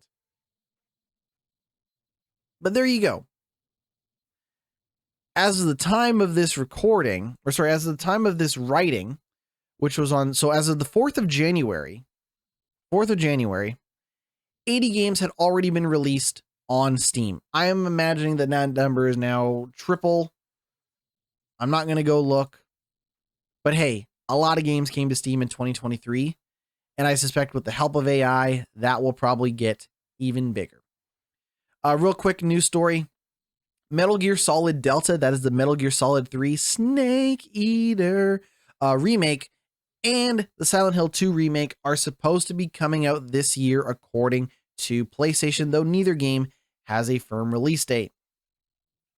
But there you go. As of the time of this recording, as of the time of this writing, which was as of the 4th of January, 80 games had already been released on Steam. I am imagining that number is now triple. I'm not going to go look. But hey, a lot of games came to Steam in 2023. And I suspect with the help of AI, that will probably get even bigger. Real quick news story. Metal Gear Solid Delta, that is the Metal Gear Solid 3 Snake Eater remake, and the Silent Hill 2 remake are supposed to be coming out this year according to PlayStation, though neither game has a firm release date.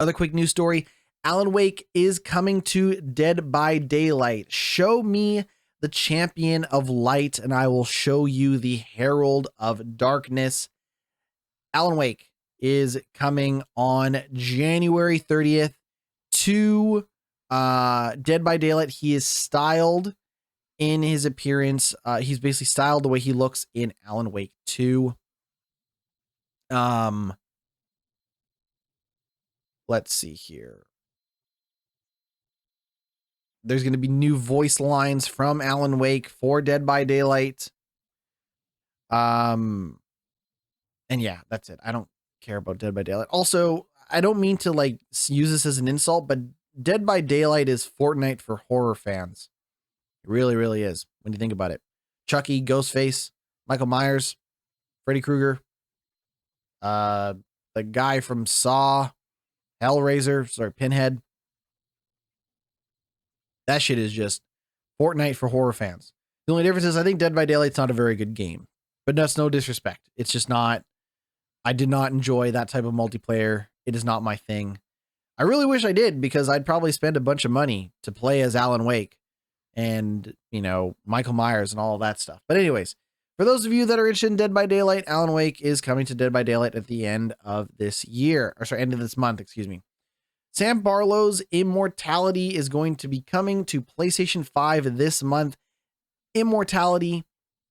Other quick news story, Alan Wake is coming to Dead by Daylight. Show me the champion of light and I will show you the herald of darkness. Alan Wake is coming on January 30th to Dead by Daylight. He is styled in his appearance. He's basically styled the way he looks in Alan Wake 2. let's see here. There's going to be new voice lines from Alan Wake for Dead by Daylight. And yeah, that's it. I don't care about Dead by Daylight. Also, I don't mean to like use this as an insult, but Dead by Daylight is Fortnite for horror fans. It really, really is when you think about it. Chucky, Ghostface, Michael Myers, Freddy Krueger, the guy from Saw, Hellraiser, Pinhead. That shit is just Fortnite for horror fans. The only difference is I think Dead by Daylight's not a very good game, but that's no disrespect. It's just not. I did not enjoy that type of multiplayer. It is not my thing. I really wish I did because I'd probably spend a bunch of money to play as Alan Wake and, you know, Michael Myers and all of that stuff. But anyways, for those of you that are interested in Dead by Daylight, Alan Wake is coming to Dead by Daylight at the end of this year, or sorry, end of this month, excuse me. Sam Barlow's Immortality is going to be coming to PlayStation 5 this month. Immortality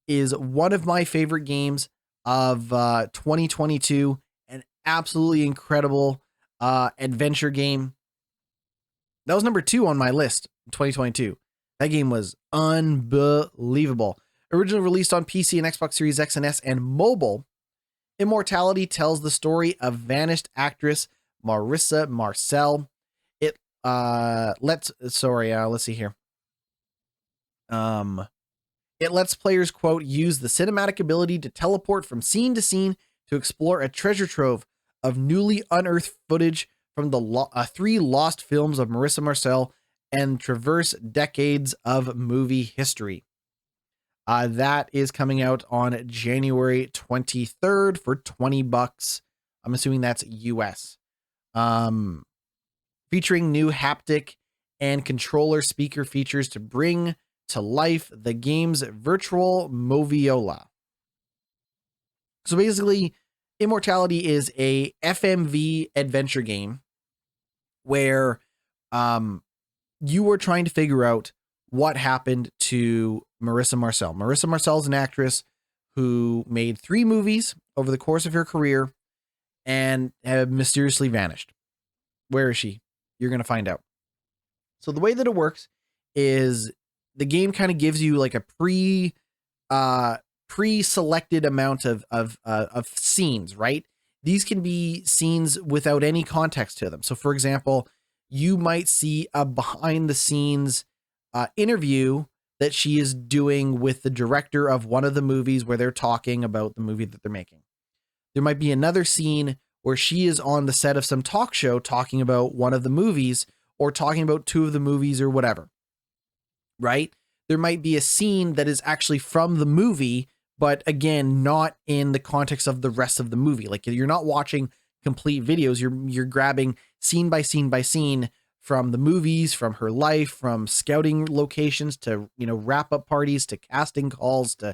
is one of my favorite games of 2022. An absolutely incredible adventure game. That was number 2 on my list in 2022. That game was unbelievable. Originally released on PC and Xbox Series X and S and mobile, Immortality tells the story of vanished actress Marissa Marcel. Let's see here. It lets players, quote, use the cinematic ability to teleport from scene to scene to explore a treasure trove of newly unearthed footage from the 3 lost films of Marissa Marcel and traverse decades of movie history. That is coming out on January 23rd for $20. I'm assuming that's US. Featuring new haptic and controller speaker features to bring to life the game's virtual moviola. So basically, Immortality is a FMV adventure game where you were trying to figure out what happened to Marissa Marcel. Marissa Marcel is an actress who made 3 movies over the course of her career and have mysteriously vanished. Where is she? You're going to find out. So the way that it works is the game kind of gives you like a pre-selected amount of scenes, right? These can be scenes without any context to them. So for example, you might see a behind the scenes interview that she is doing with the director of one of the movies where they're talking about the movie that they're making. There might be another scene where she is on the set of some talk show talking about one of the movies or talking about 2 of the movies or whatever, right? There might be a scene that is actually from the movie, but again, not in the context of the rest of the movie. Like you're not watching complete videos. You're grabbing scene by scene by scene from the movies, from her life, from scouting locations to, you know, wrap up parties to casting calls to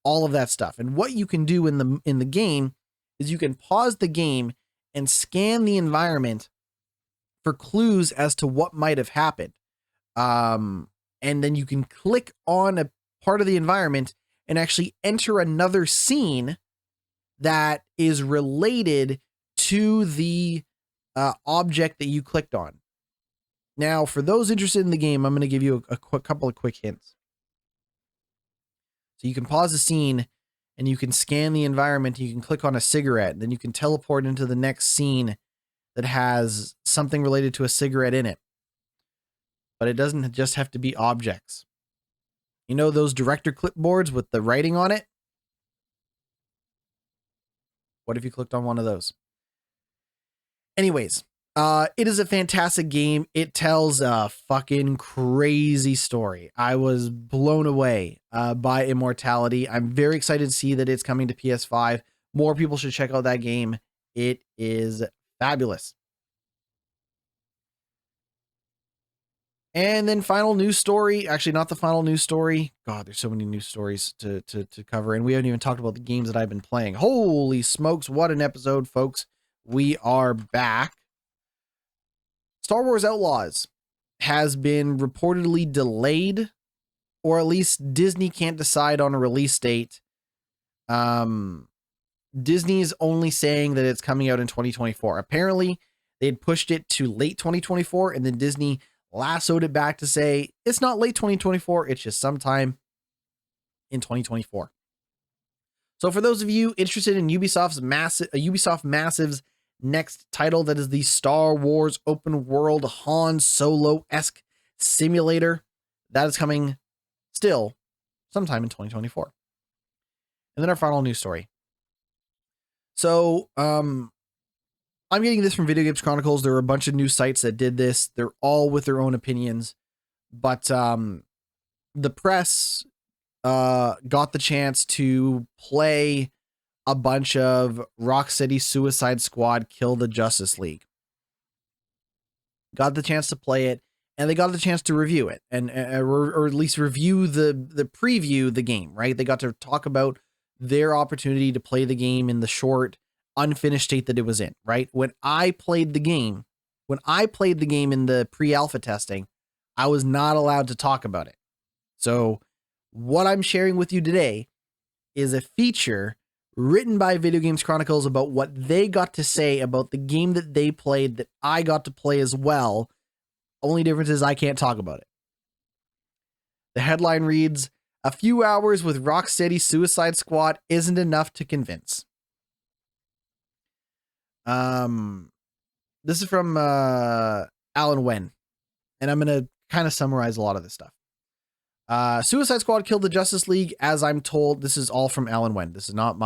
all of that stuff. And what you can do in the game is you can pause the game and scan the environment for clues as to what might have happened. And then you can click on a part of the environment and actually enter another scene that is related to the object that you clicked on. Now, for those interested in the game, I'm going to give you a couple of quick hints. So you can pause the scene and you can scan the environment. You can click on a cigarette, and then you can teleport into the next scene that has something related to a cigarette in it. But it doesn't just have to be objects. You know those director clipboards with the writing on it? What if you clicked on one of those? Anyways, it is a fantastic game. It tells a fucking crazy story. I was blown away by Immortality. I'm very excited to see that it's coming to PS5. More people should check out that game. It is fabulous. And then final news story, actually not the final news story. God, there's so many news stories to cover. And we haven't even talked about the games that I've been playing. Holy smokes. What an episode, folks. We are back. Star Wars Outlaws has been reportedly delayed, or at least Disney can't decide on a release date. Disney is only saying that it's coming out in 2024. Apparently, They had pushed it to late 2024, and then Disney lassoed it back to say it's not late 2024, it's just sometime in 2024. So for those of you interested in Ubisoft Massive's next title, that is the Star Wars open world Han Solo-esque simulator, that is coming still sometime in 2024. And then our final news story. So, I'm getting this from Video Games Chronicles. There are a bunch of news sites that did this. They're all with their own opinions, but the press got the chance to play a bunch of Rocksteady Suicide Squad Kill the Justice League. Got the chance to play it, and they got the chance to review it, and or at least review the preview the game, right? They got to talk about their opportunity to play the game in the short, unfinished state that it was in, right? When I played the game in the pre-alpha testing, I was not allowed to talk about it. So what I'm sharing with you today is a feature written by Video Games Chronicles about what they got to say about the game that they played that I got to play as well. Only difference is I can't talk about it. The headline reads, "A few hours with Rocksteady Suicide Squad isn't enough to convince." This is from Alan Wen, and I'm going to kind of summarize a lot of this stuff. Suicide Squad Killed the Justice League, as I'm told. This is all from Alan Wen. This is not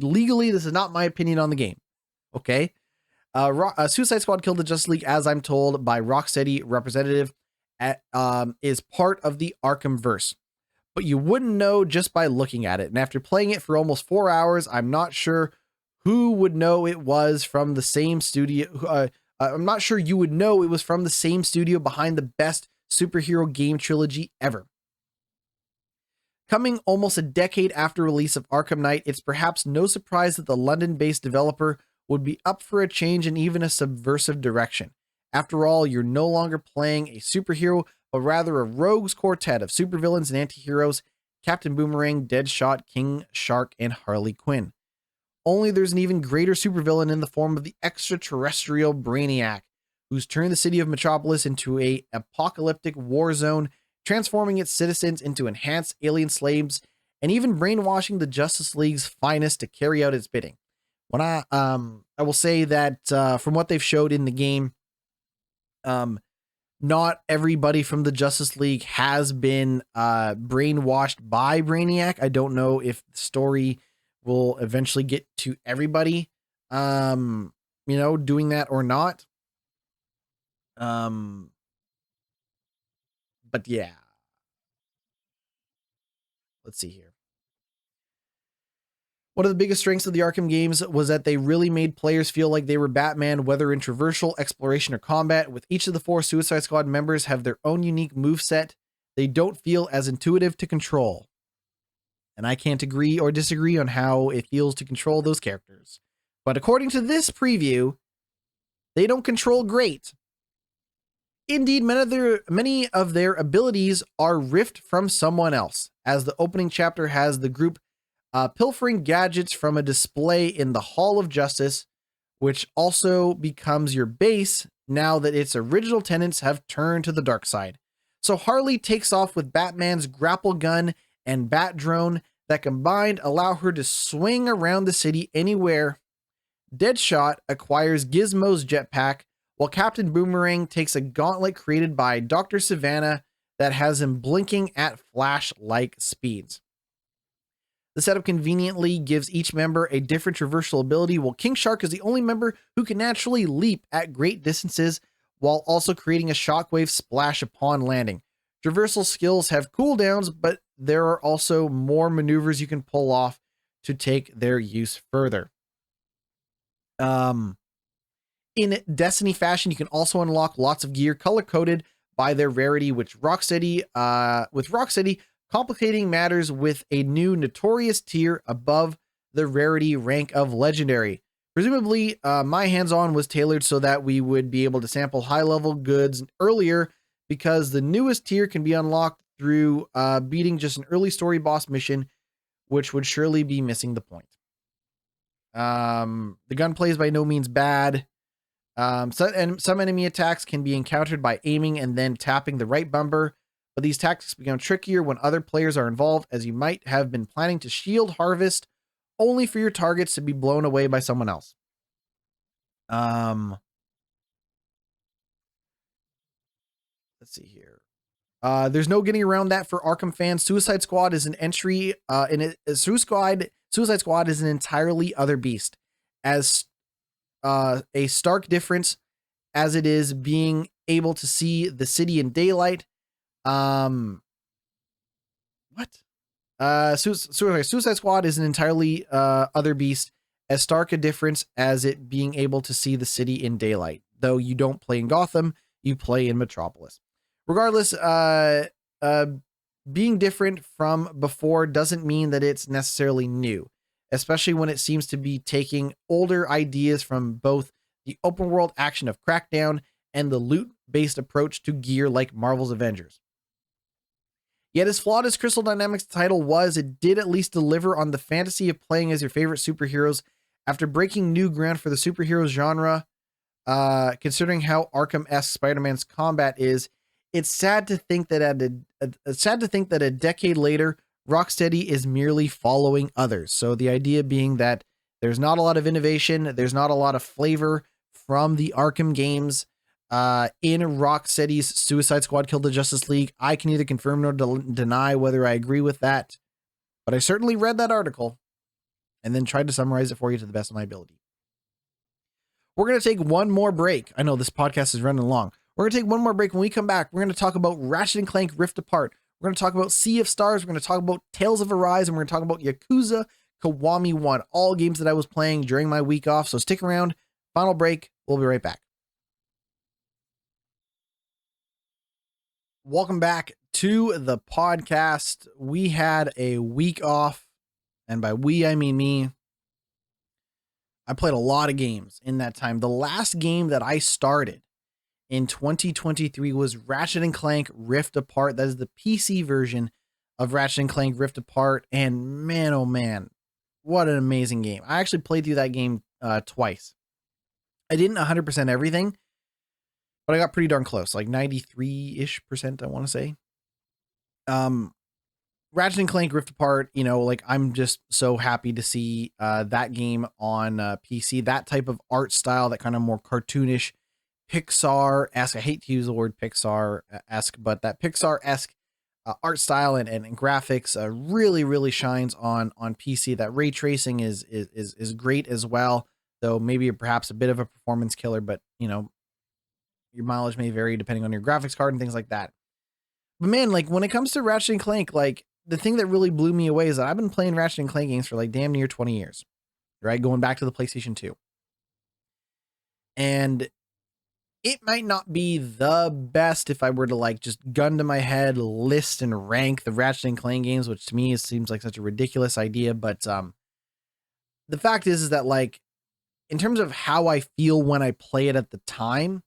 legally, this is not my opinion on the game. Okay. Suicide Squad Killed the Justice League, as I'm told by Rocksteady representative, is part of the Arkham verse, but you wouldn't know just by looking at it. And after playing it for almost 4 hours, I'm not sure who would know it was from the same studio. I'm not sure you would know it was from the same studio behind the best superhero game trilogy ever. Coming almost a decade after release of Arkham Knight, it's perhaps no surprise that the London-based developer would be up for a change and even a subversive direction. After all, you're no longer playing a superhero, but rather a rogues quartet of supervillains and anti-heroes: Captain Boomerang, Deadshot, King Shark, and Harley Quinn. Only there's an even greater supervillain in the form of the extraterrestrial Brainiac, who's turned the city of Metropolis into an apocalyptic war zone, transforming its citizens into enhanced alien slaves, and even brainwashing the Justice League's finest to carry out its bidding. When I will say that from what they've showed in the game, not everybody from the Justice League has been brainwashed by Brainiac. I don't know if the story will eventually get to everybody, doing that or not. But yeah, let's see here. One of the biggest strengths of the Arkham games was that they really made players feel like they were Batman, whether in traversal, exploration, or combat. With each of the 4 Suicide Squad members have their own unique moveset, they don't feel as intuitive to control. And I can't agree or disagree on how it feels to control those characters. But according to this preview, they don't control great. Indeed, many of their abilities are riffed from someone else, as the opening chapter has the group pilfering gadgets from a display in the Hall of Justice, which also becomes your base now that its original tenants have turned to the dark side. So Harley takes off with Batman's grapple gun and bat drone that combined allow her to swing around the city anywhere. Deadshot acquires Gizmo's jetpack, while Captain Boomerang takes a gauntlet created by Dr. Savannah that has him blinking at Flash-like speeds. The setup conveniently gives each member a different traversal ability, while King Shark is the only member who can naturally leap at great distances while also creating a shockwave splash upon landing. Traversal skills have cooldowns, but there are also more maneuvers you can pull off to take their use further. In Destiny fashion, you can also unlock lots of gear color-coded by their rarity, with Rocksteady complicating matters with a new notorious tier above the rarity rank of legendary. Presumably, my hands-on was tailored so that we would be able to sample high-level goods earlier, because the newest tier can be unlocked through beating just an early story boss mission, which would surely be missing the point. The gunplay is by no means bad. Some enemy attacks can be encountered by aiming and then tapping the right bumper, but these tactics become trickier when other players are involved, as you might have been planning to shield harvest only for your targets to be blown away by someone else. Let's see here. There's no getting around that for Arkham fans. Suicide Squad is an entry in it. Suicide Squad is an entirely other beast, as a stark difference as it is being able to see the city in daylight. What? Suicide Squad is an entirely other beast, as stark a difference as it being able to see the city in daylight. Though you don't play in Gotham, you play in Metropolis. Regardless, being different from before doesn't mean that it's necessarily new, especially when it seems to be taking older ideas from both the open world action of Crackdown and the loot-based approach to gear like Marvel's Avengers. Yet as flawed as Crystal Dynamics' title was, it did at least deliver on the fantasy of playing as your favorite superheroes after breaking new ground for the superhero genre. Considering how Arkham-esque Spider-Man's combat is, it's sad to think that a decade later, Rocksteady is merely following others. So the idea being that there's not a lot of innovation, there's not a lot of flavor from the Arkham games in Rocksteady's Suicide Squad Kill the Justice League. I can neither confirm nor deny whether I agree with that, but I certainly read that article and then tried to summarize it for you to the best of my ability. We're going to take one more break. I know this podcast is running long. We're going to take one more break. When we come back, we're going to talk about Ratchet & Clank Rift Apart. We're going to talk about Sea of Stars. We're going to talk about Tales of Arise, and we're going to talk about Yakuza Kiwami 1, all games that I was playing during my week off. So stick around. Final break. We'll be right back. Welcome back to the podcast. We had a week off, and by we, I mean me. I played a lot of games in that time. The last game that I started in 2023 was Ratchet & Clank Rift Apart. That is the PC version of Ratchet & Clank Rift Apart. And man, oh man, what an amazing game. I actually played through that game twice. I didn't 100% everything, but I got pretty darn close, like 93-ish%, I want to say. Ratchet & Clank Rift Apart, you know, like I'm just so happy to see that game on PC. That type of art style, that kind of more cartoonish, Pixar-esque. I hate to use the word Pixar-esque, but that Pixar-esque art style and graphics really, really shines on PC. That ray tracing is great as well, though maybe perhaps a bit of a performance killer, but you know, your mileage may vary depending on your graphics card and things like that. But man, like when it comes to Ratchet & Clank, like the thing that really blew me away is that I've been playing Ratchet & Clank games for like damn near 20 years, right? Going back to the PlayStation 2. And it might not be the best if I were to like just gun to my head, list and rank the Ratchet & Clank games, which to me seems like such a ridiculous idea. But the fact is that like, in terms of how I feel when I play it at the time,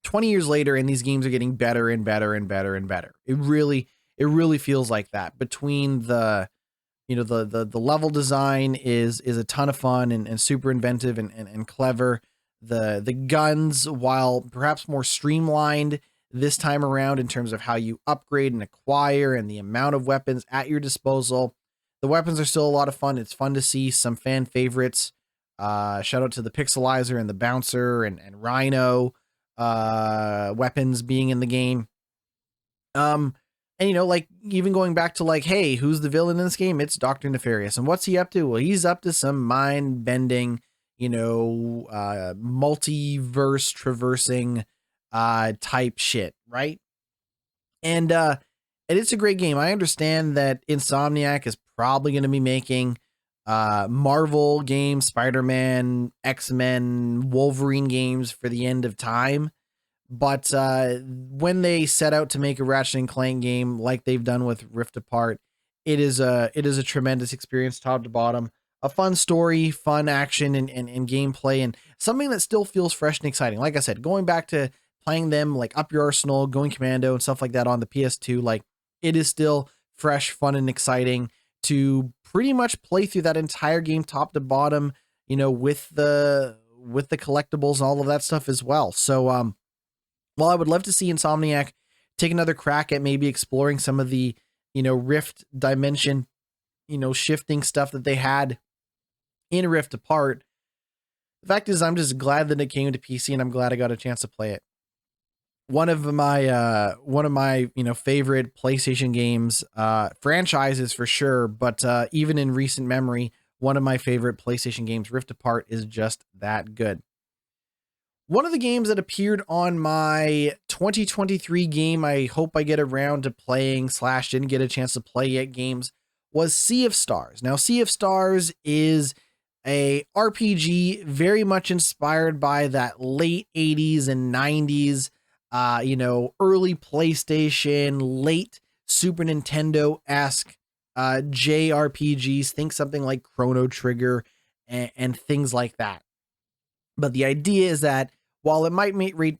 20 years later, and these games are getting better and better and better and better. It really feels like that. Between the, you know, the level design is a ton of fun and super inventive and clever. The guns, while perhaps more streamlined this time around in terms of how you upgrade and acquire and the amount of weapons at your disposal, the weapons are still a lot of fun. It's fun to see some fan favorites. Shout out to the Pixelizer and the Bouncer and Rhino weapons being in the game. And you know, like even going back to like, hey, who's the villain in this game? It's Dr. Nefarious. And what's he up to? Well, he's up to some mind bending, you know, multiverse traversing type shit, right? And it's a great game. I understand that Insomniac is probably going to be making Marvel games, Spider-Man, X-Men, Wolverine games for the end of time. But when they set out to make a Ratchet & Clank game like they've done with Rift Apart, it is a tremendous experience top to bottom. A fun story, fun action and gameplay, and something that still feels fresh and exciting. Like I said, going back to playing them like Up Your Arsenal, Going Commando and stuff like that on the PS2, like it is still fresh, fun and exciting to pretty much play through that entire game top to bottom, you know, with the with the collectibles and all of that stuff as well. So, while I would love to see Insomniac take another crack at maybe exploring some of the, Rift dimension, shifting stuff that they had in Rift Apart, the fact is I'm just glad that it came to PC, and I'm glad I got a chance to play it. One of my favorite PlayStation games, franchises for sure, but even in recent memory, one of my favorite PlayStation games, Rift Apart, is just that good. One of the games that appeared on my 2023 game I hope I get around to playing / didn't get a chance to play yet games was Sea of Stars. Now, Sea of Stars is a RPG very much inspired by that late 80s and 90s, early PlayStation, late Super Nintendo-esque JRPGs. Think something like Chrono Trigger and things like that. But the idea is that while it might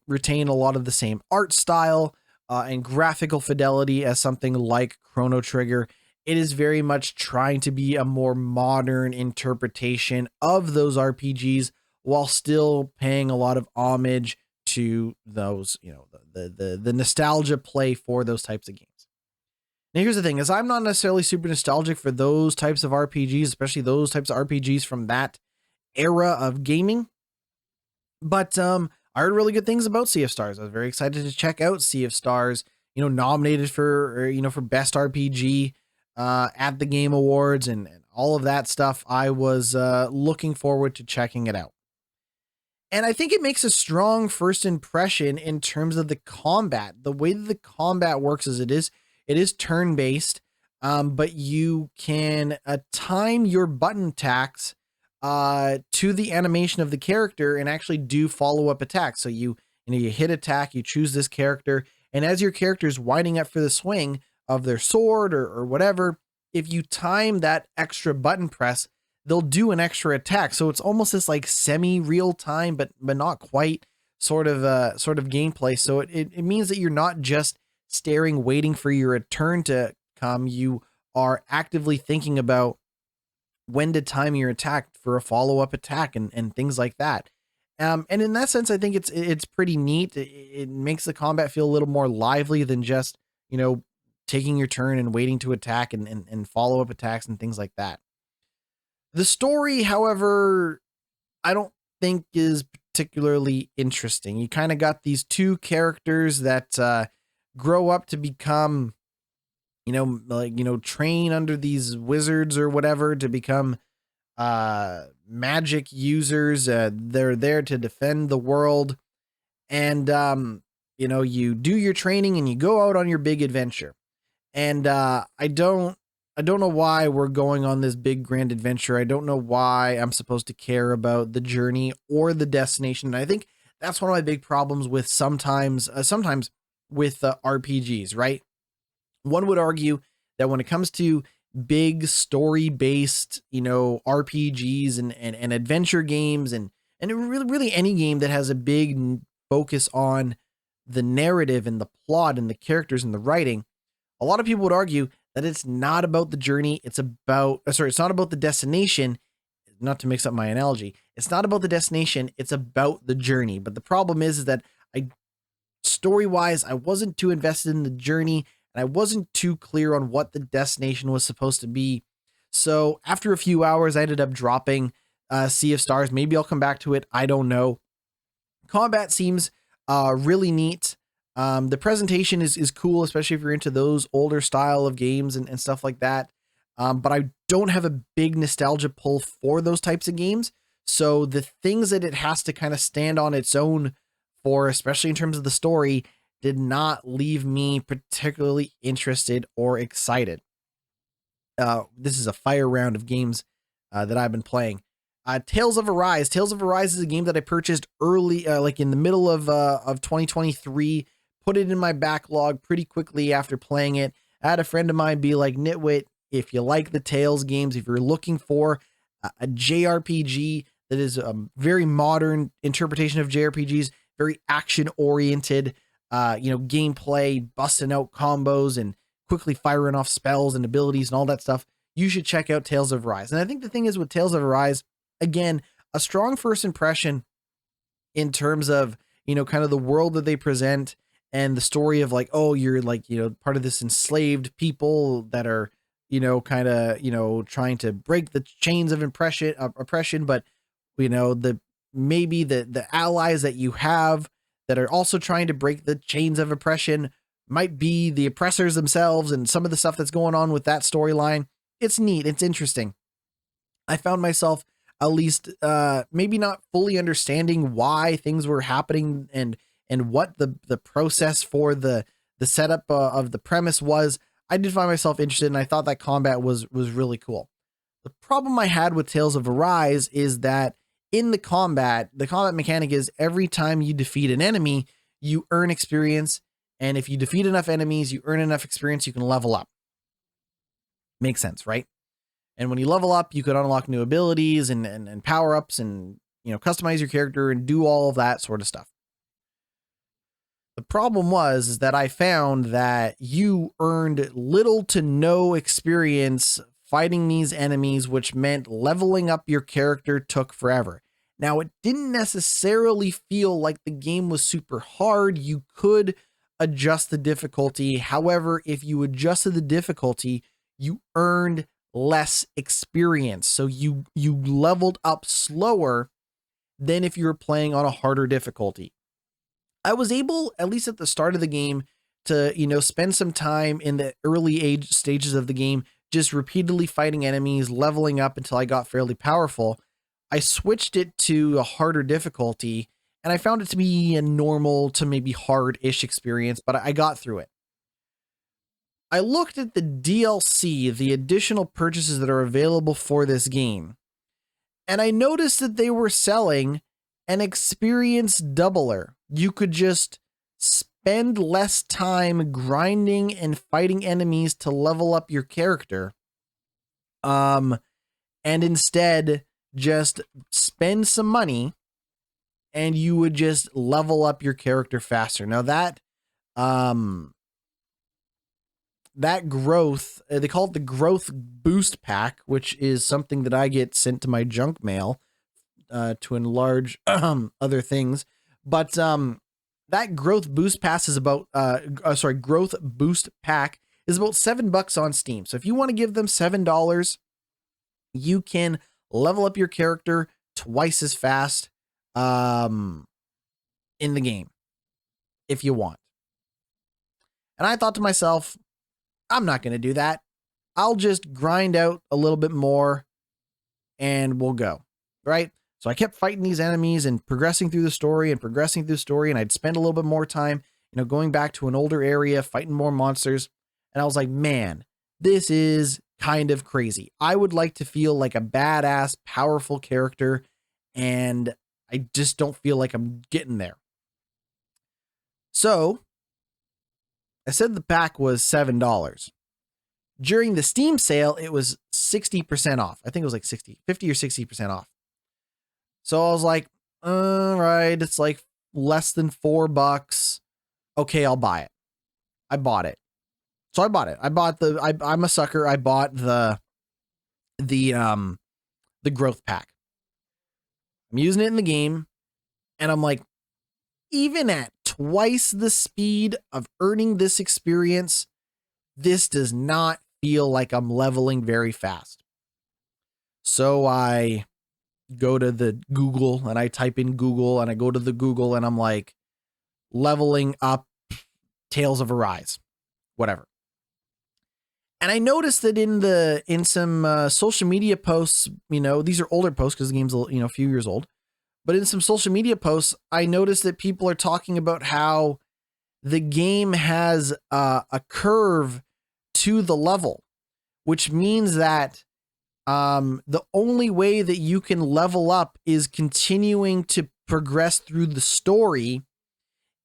retain a lot of the same art style and graphical fidelity as something like Chrono Trigger, it is very much trying to be a more modern interpretation of those RPGs while still paying a lot of homage to those, the nostalgia play for those types of games. Now, here's the thing, is I'm not necessarily super nostalgic for those types of RPGs, especially those types of RPGs from that era of gaming. But I heard really good things about Sea of Stars. I was very excited to check out Sea of Stars, nominated for, for Best RPG at the Game Awards and all of that stuff. I was looking forward to checking it out. And I think it makes a strong first impression in terms of the combat. The way that the combat works is it is turn-based, but you can time your button attacks to the animation of the character and actually do follow-up attacks. So you hit attack, you choose this character, and as your character's winding up for the swing of their sword or whatever, if you time that extra button press, they'll do an extra attack. So it's almost this like semi-real time, but not quite sort of gameplay. So it means that you're not just staring, waiting for your turn to come. You are actively thinking about when to time your attack for a follow-up attack and things like that. And in that sense, I think it's pretty neat. It makes the combat feel a little more lively than just, taking your turn and waiting to attack and follow-up attacks and things like that. The story, however, I don't think is particularly interesting. You kind of got these two characters that grow up to become, train under these wizards or whatever to become magic users. They're there to defend the world. And, you do your training and you go out on your big adventure. And I don't know why we're going on this big grand adventure. I don't know why I'm supposed to care about the journey or the destination. And I think that's one of my big problems with sometimes with RPGs, right? One would argue that when it comes to big story-based, RPGs and adventure games and really any game that has a big focus on the narrative and the plot and the characters and the writing, a lot of people would argue that it's not about the journey. It's not about the destination. Not to mix up my analogy. It's not about the destination. It's about the journey. But the problem is that story-wise, I wasn't too invested in the journey and I wasn't too clear on what the destination was supposed to be. So after a few hours, I ended up dropping Sea of Stars. Maybe I'll come back to it. I don't know. Combat seems really neat. The presentation is cool, especially if you're into those older style of games and stuff like that. But I don't have a big nostalgia pull for those types of games. So the things that it has to kind of stand on its own for, especially in terms of the story, did not leave me particularly interested or excited. This is a fire round of games that I've been playing. Tales of Arise. Tales of Arise is a game that I purchased early, like in the middle of 2023. Put it in my backlog pretty quickly after playing it. I had a friend of mine be like, GnittWitt, if you like the Tales games, if you're looking for a JRPG that is a very modern interpretation of JRPGs, very action-oriented, gameplay, busting out combos and quickly firing off spells and abilities and all that stuff, you should check out Tales of Arise. And I think the thing is with Tales of Arise, again, a strong first impression in terms of, kind of the world that they present and the story of like, oh, you're like, part of this enslaved people that are, kind of, trying to break the chains of oppression, but the maybe the allies that you have that are also trying to break the chains of oppression might be the oppressors themselves, and some of the stuff that's going on with that storyline. It's neat. It's interesting. I found myself at least maybe not fully understanding why things were happening and what the process for the setup of the premise was. I did find myself interested, and I thought that combat was really cool. The problem I had with Tales of Arise is that in the combat mechanic is every time you defeat an enemy, you earn experience. And if you defeat enough enemies, you earn enough experience, you can level up. Makes sense, right? And when you level up, you could unlock new abilities and power-ups and, customize your character and do all of that sort of stuff. The problem is that I found that you earned little to no experience fighting these enemies, which meant leveling up your character took forever. Now, it didn't necessarily feel like the game was super hard. You could adjust the difficulty. However, if you adjusted the difficulty, you earned less experience. So you leveled up slower than if you were playing on a harder difficulty. I was able, at least at the start of the game, to, spend some time in the early age stages of the game, just repeatedly fighting enemies, leveling up until I got fairly powerful. I switched it to a harder difficulty, and I found it to be a normal to maybe hard-ish experience, but I got through it. I looked at the DLC, the additional purchases that are available for this game, and I noticed that they were selling an experience doubler. You could just spend less time grinding and fighting enemies to level up your character. And instead just spend some money and you would just level up your character faster. Now that growth, they call it the growth boost pack, which is something that I get sent to my junk mail to enlarge other things. But that growth boost pass is about growth boost pack is about $7 on Steam. So if you want to give them $7, you can level up your character twice as fast in the game if you want. And I thought to myself, I'm not going to do that. I'll just grind out a little bit more and we'll go, right? So I kept fighting these enemies and progressing through the story, and I'd spend a little bit more time, going back to an older area, fighting more monsters. And I was like, man, this is kind of crazy. I would like to feel like a badass, powerful character, and I just don't feel like I'm getting there. So I said the pack was $7. During the Steam sale, it was 60% off. I think it was like 50 or 60% off. So I was like, all right, it's like less than $4. Okay, I'll buy it. I bought it. So I bought it. I'm a sucker. I bought the growth pack. I'm using it in the game, and I'm like, even at twice the speed of earning this experience, this does not feel like I'm leveling very fast. So I go to the Google and I type in Google and I go to the Google and I'm like, leveling up Tales of Arise, whatever. And I noticed that in some social media posts, these are older posts because the game's a few years old, but in some social media posts, I noticed that people are talking about how the game has a curve to the level, which means that the only way that you can level up is continuing to progress through the story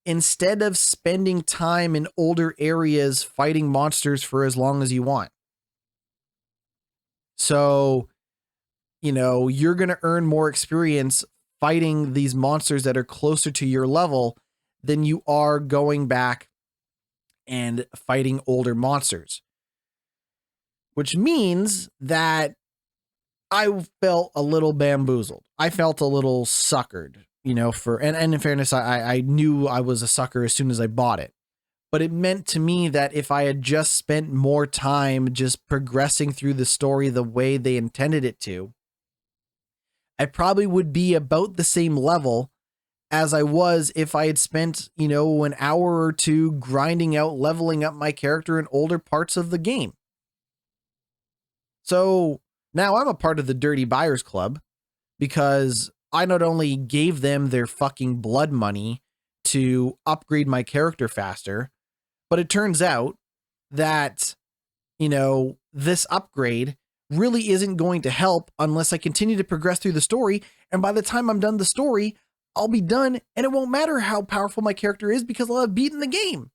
instead of spending time in older areas fighting monsters for as long as you want. So, you're going to earn more experience fighting these monsters that are closer to your level than you are going back and fighting older monsters. Which means that I felt a little bamboozled. I felt a little suckered. and in fairness, I knew I was a sucker as soon as I bought it. But it meant to me that if I had just spent more time just progressing through the story the way they intended it to, I probably would be about the same level as I was if I had spent, an hour or two grinding out, leveling up my character in older parts of the game. So now I'm a part of the Dirty Buyers Club because I not only gave them their fucking blood money to upgrade my character faster, but it turns out that, this upgrade really isn't going to help unless I continue to progress through the story. And by the time I'm done the story, I'll be done and it won't matter how powerful my character is because I'll have beaten the game.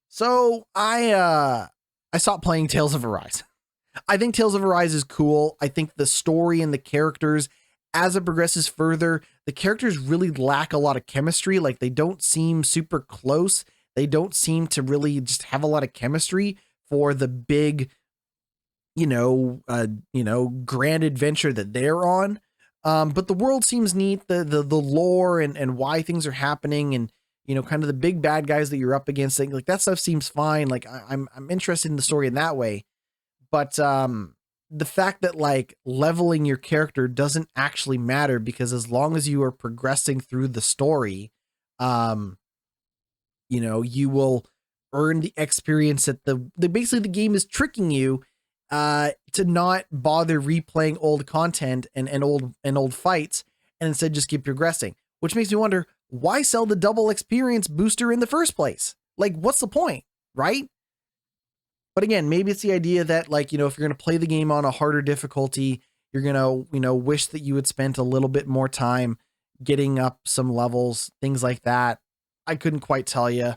So I stopped playing Tales of Arise. I think Tales of Arise is cool. I think the story and the characters, as it progresses further, the characters really lack a lot of chemistry. Like, they don't seem super close. They don't seem to really just have a lot of chemistry for the big, grand adventure that they're on. But the world seems neat. The lore and why things are happening, and kind of the big bad guys that you're up against, like that stuff seems fine. Like I'm interested in the story in that way. But the fact that like leveling your character doesn't actually matter, because as long as you are progressing through the story, you will earn the experience that basically the game is tricking you to not bother replaying old content and old fights, and instead just keep progressing. Which makes me wonder, why sell the double experience booster in the first place? Like, what's the point, right? But again, maybe it's the idea that, like, if you're going to play the game on a harder difficulty, you're going to, wish that you had spent a little bit more time getting up some levels, things like that. I couldn't quite tell you.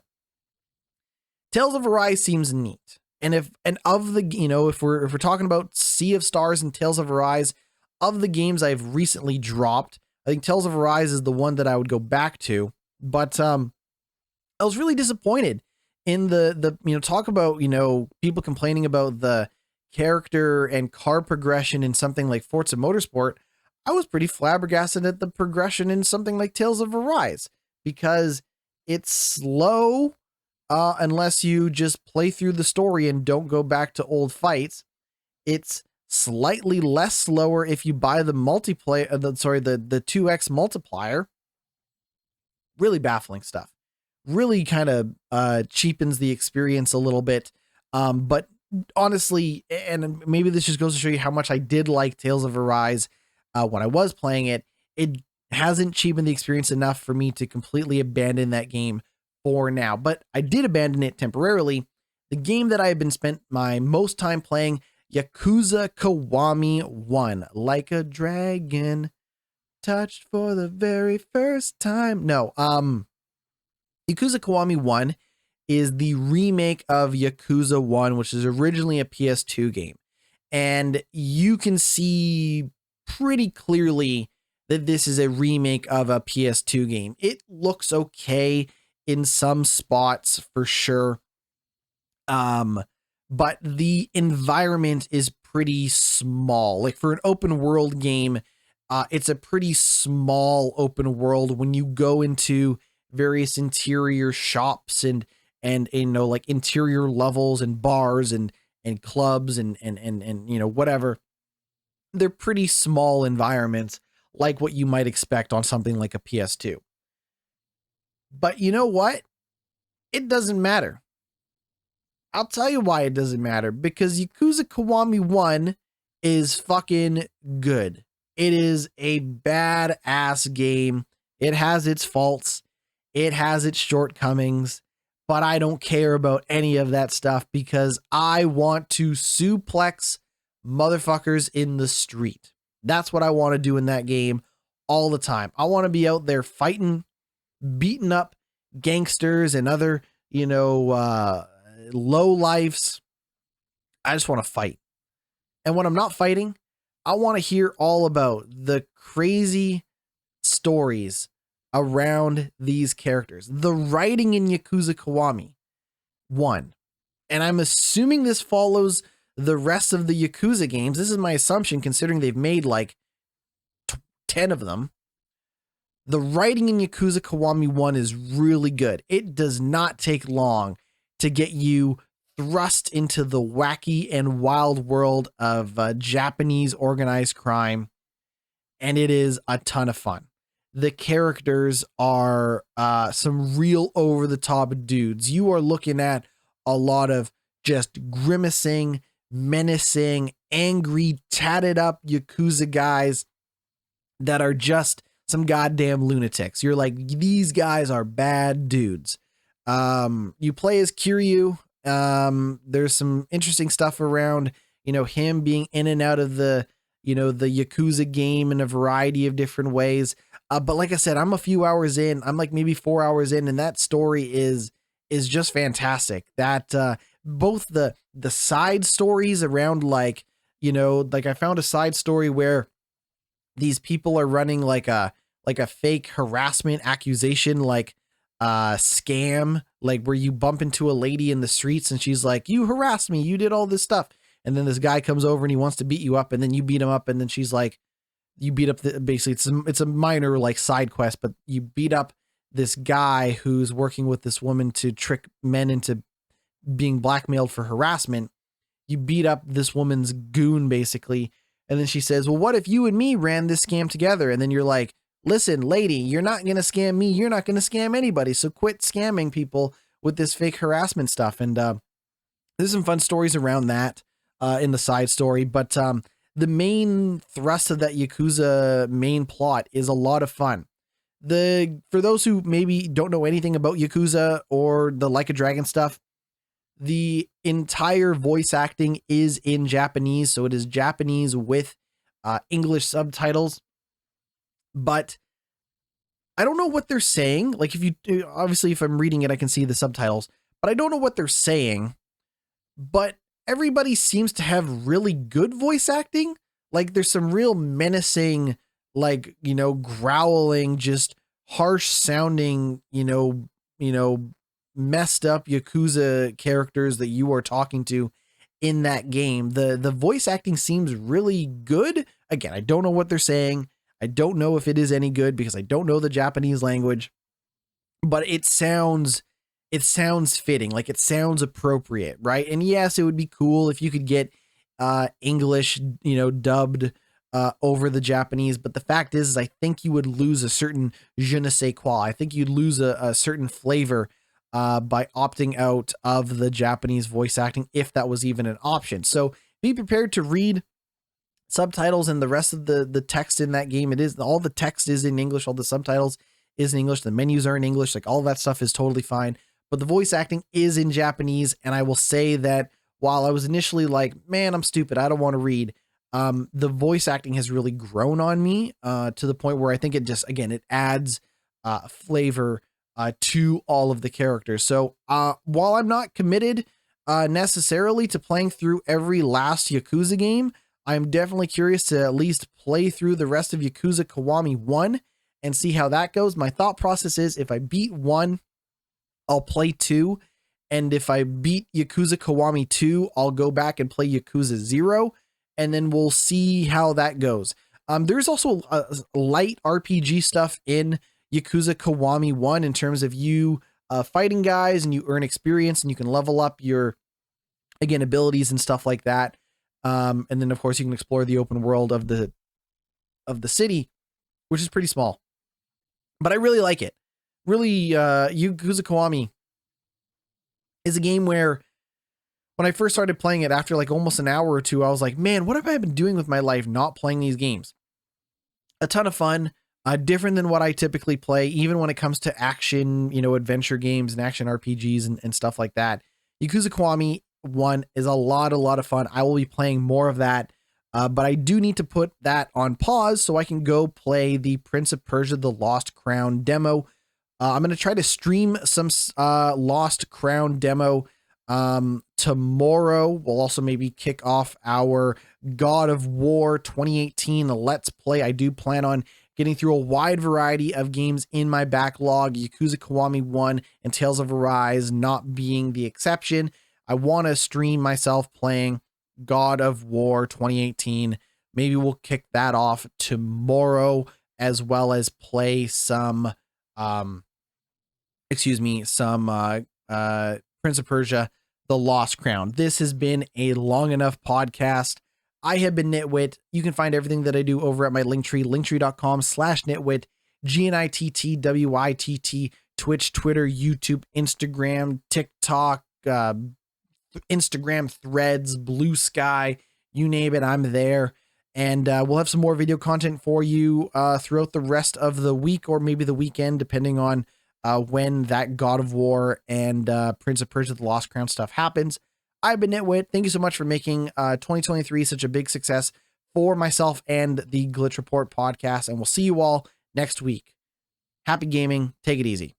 Tales of Arise seems neat. And if we're talking about Sea of Stars and Tales of Arise, of the games I've recently dropped, I think Tales of Arise is the one that I would go back to. But I was really disappointed in the talk about, people complaining about the character and car progression in something like Forza Motorsport. I was pretty flabbergasted at the progression in something like Tales of Arise, because it's slow unless you just play through the story and don't go back to old fights. It's slightly less slower if you buy the multiplayer, the 2x multiplier. Really baffling stuff. Really kind of cheapens the experience a little bit. But honestly, and maybe this just goes to show you how much I did like Tales of Arise when I was playing it, it hasn't cheapened the experience enough for me to completely abandon that game for now. But I did abandon it temporarily. The game that I have been spent my most time playing, Yakuza Kiwami 1, Like a Dragon, touched for the very first time. No, Yakuza Kiwami 1 is the remake of Yakuza 1, which is originally a PS2 game. And you can see pretty clearly that this is a remake of a PS2 game. It looks okay in some spots for sure. But the environment is pretty small. Like, for an open world game, it's a pretty small open world. When you go into various interior shops and like interior levels and bars and clubs and whatever, they're pretty small environments, like what you might expect on something like a PS2. But you know what? It doesn't matter. I'll tell you why it doesn't matter. Because Yakuza Kiwami 1 is fucking good. It is a badass game. It has its faults. It has its shortcomings. But I don't care about any of that stuff, because I want to suplex motherfuckers in the street. That's what I want to do in that game all the time. I want to be out there fighting, beating up gangsters and other, low lifes. I just want to fight. And when I'm not fighting, I want to hear all about the crazy stories around these characters. The writing in Yakuza Kiwami 1. And I'm assuming this follows the rest of the Yakuza games. This is my assumption, considering they've made like 10 of them. The writing in Yakuza Kiwami 1 is really good. It does not take long to get you thrust into the wacky and wild world of Japanese organized crime, and it is a ton of fun. The characters are some real over the top dudes. You are looking at a lot of just grimacing, menacing, angry, tatted up Yakuza guys that are just some goddamn lunatics. You're like, these guys are bad dudes. You play as Kiryu. There's some interesting stuff around, him being in and out of the Yakuza game in a variety of different ways. But like I said, I'm a few hours in. I'm like maybe 4 hours in, and that story is just fantastic. That both the side stories around, like I found a side story where these people are running like a fake harassment accusation, scam, like where you bump into a lady in the streets and she's like, you harassed me, you did all this stuff. And then this guy comes over and he wants to beat you up, and then you beat him up, and then she's like, you beat up basically it's a minor like side quest, but you beat up this guy who's working with this woman to trick men into being blackmailed for harassment. You beat up this woman's goon basically. And then she says, well, what if you and me ran this scam together? And then you're like, listen, lady, you're not going to scam me. You're not going to scam anybody. So quit scamming people with this fake harassment stuff. And there's some fun stories around that in the side story. But the main thrust of that Yakuza main plot is a lot of fun. For those who maybe don't know anything about Yakuza or the Like a Dragon stuff, the entire voice acting is in Japanese. So it is Japanese with English subtitles. But I don't know what they're saying. Like obviously if I'm reading it, I can see the subtitles, but I don't know what they're saying. But everybody seems to have really good voice acting. Like there's some real menacing, growling, just harsh sounding, messed up Yakuza characters that you are talking to in that game. The voice acting seems really good. Again, I don't know what they're saying. I don't know if it is any good because I don't know the Japanese language, but it sounds fitting. Like it sounds appropriate, right? And yes, it would be cool if you could get English, dubbed over the Japanese. But the fact is I think you would lose a certain je ne sais quoi. I think you'd lose a certain flavor by opting out of the Japanese voice acting, if that was even an option. So be prepared to read subtitles and the rest of the text in that game. All the text is in English, all the subtitles is in English, the menus are in English, like all that stuff is totally fine. But the voice acting is in Japanese, and I will say that while I was initially like, man, I'm stupid, I don't want to read, the voice acting has really grown on me to the point where I think it adds flavor to all of the characters. So while I'm not committed necessarily to playing through every last Yakuza game, I'm definitely curious to at least play through the rest of Yakuza Kiwami 1 and see how that goes. My thought process is if I beat 1, I'll play 2. And if I beat Yakuza Kiwami 2, I'll go back and play Yakuza 0. And then we'll see how that goes. There's also light RPG stuff in Yakuza Kiwami 1 in terms of you fighting guys and you earn experience and you can level up your, again, abilities and stuff like that. And then of course you can explore the open world of the city, which is pretty small, but I really like it. Really, Yakuza Kiwami is a game where when I first started playing it, after like almost an hour or two, I was like, man, what have I been doing with my life not playing these games? A ton of fun, different than what I typically play, even when it comes to action, adventure games and action RPGs and stuff like that. Yakuza Kiwami 1 is a lot of fun. I will be playing more of that, but I do need to put that on pause so I can go play the Prince of Persia: The Lost Crown demo. I'm going to try to stream some Lost Crown demo tomorrow. We'll also maybe kick off our God of War 2018 Let's Play. I do plan on getting through a wide variety of games in my backlog, Yakuza Kiwami 1 and Tales of Arise not being the exception. I want to stream myself playing God of War 2018. Maybe we'll kick that off tomorrow as well as play some, Prince of Persia, The Lost Crown. This has been a long enough podcast. I have been GnittWitt. You can find everything that I do over at my Linktree, linktree.com/GnittWitt, GnittWitt, Twitch, Twitter, YouTube, Instagram, TikTok, Instagram Threads, Blue Sky, you name it, I'm there. And we'll have some more video content for you throughout the rest of the week, or maybe the weekend, depending on when that God of War and Prince of Persia: The Lost Crown stuff happens. I've been GnittWitt. Thank you so much for making 2023 such a big success for myself and the Glitch Report podcast. And we'll see you all next week. Happy gaming. Take it easy.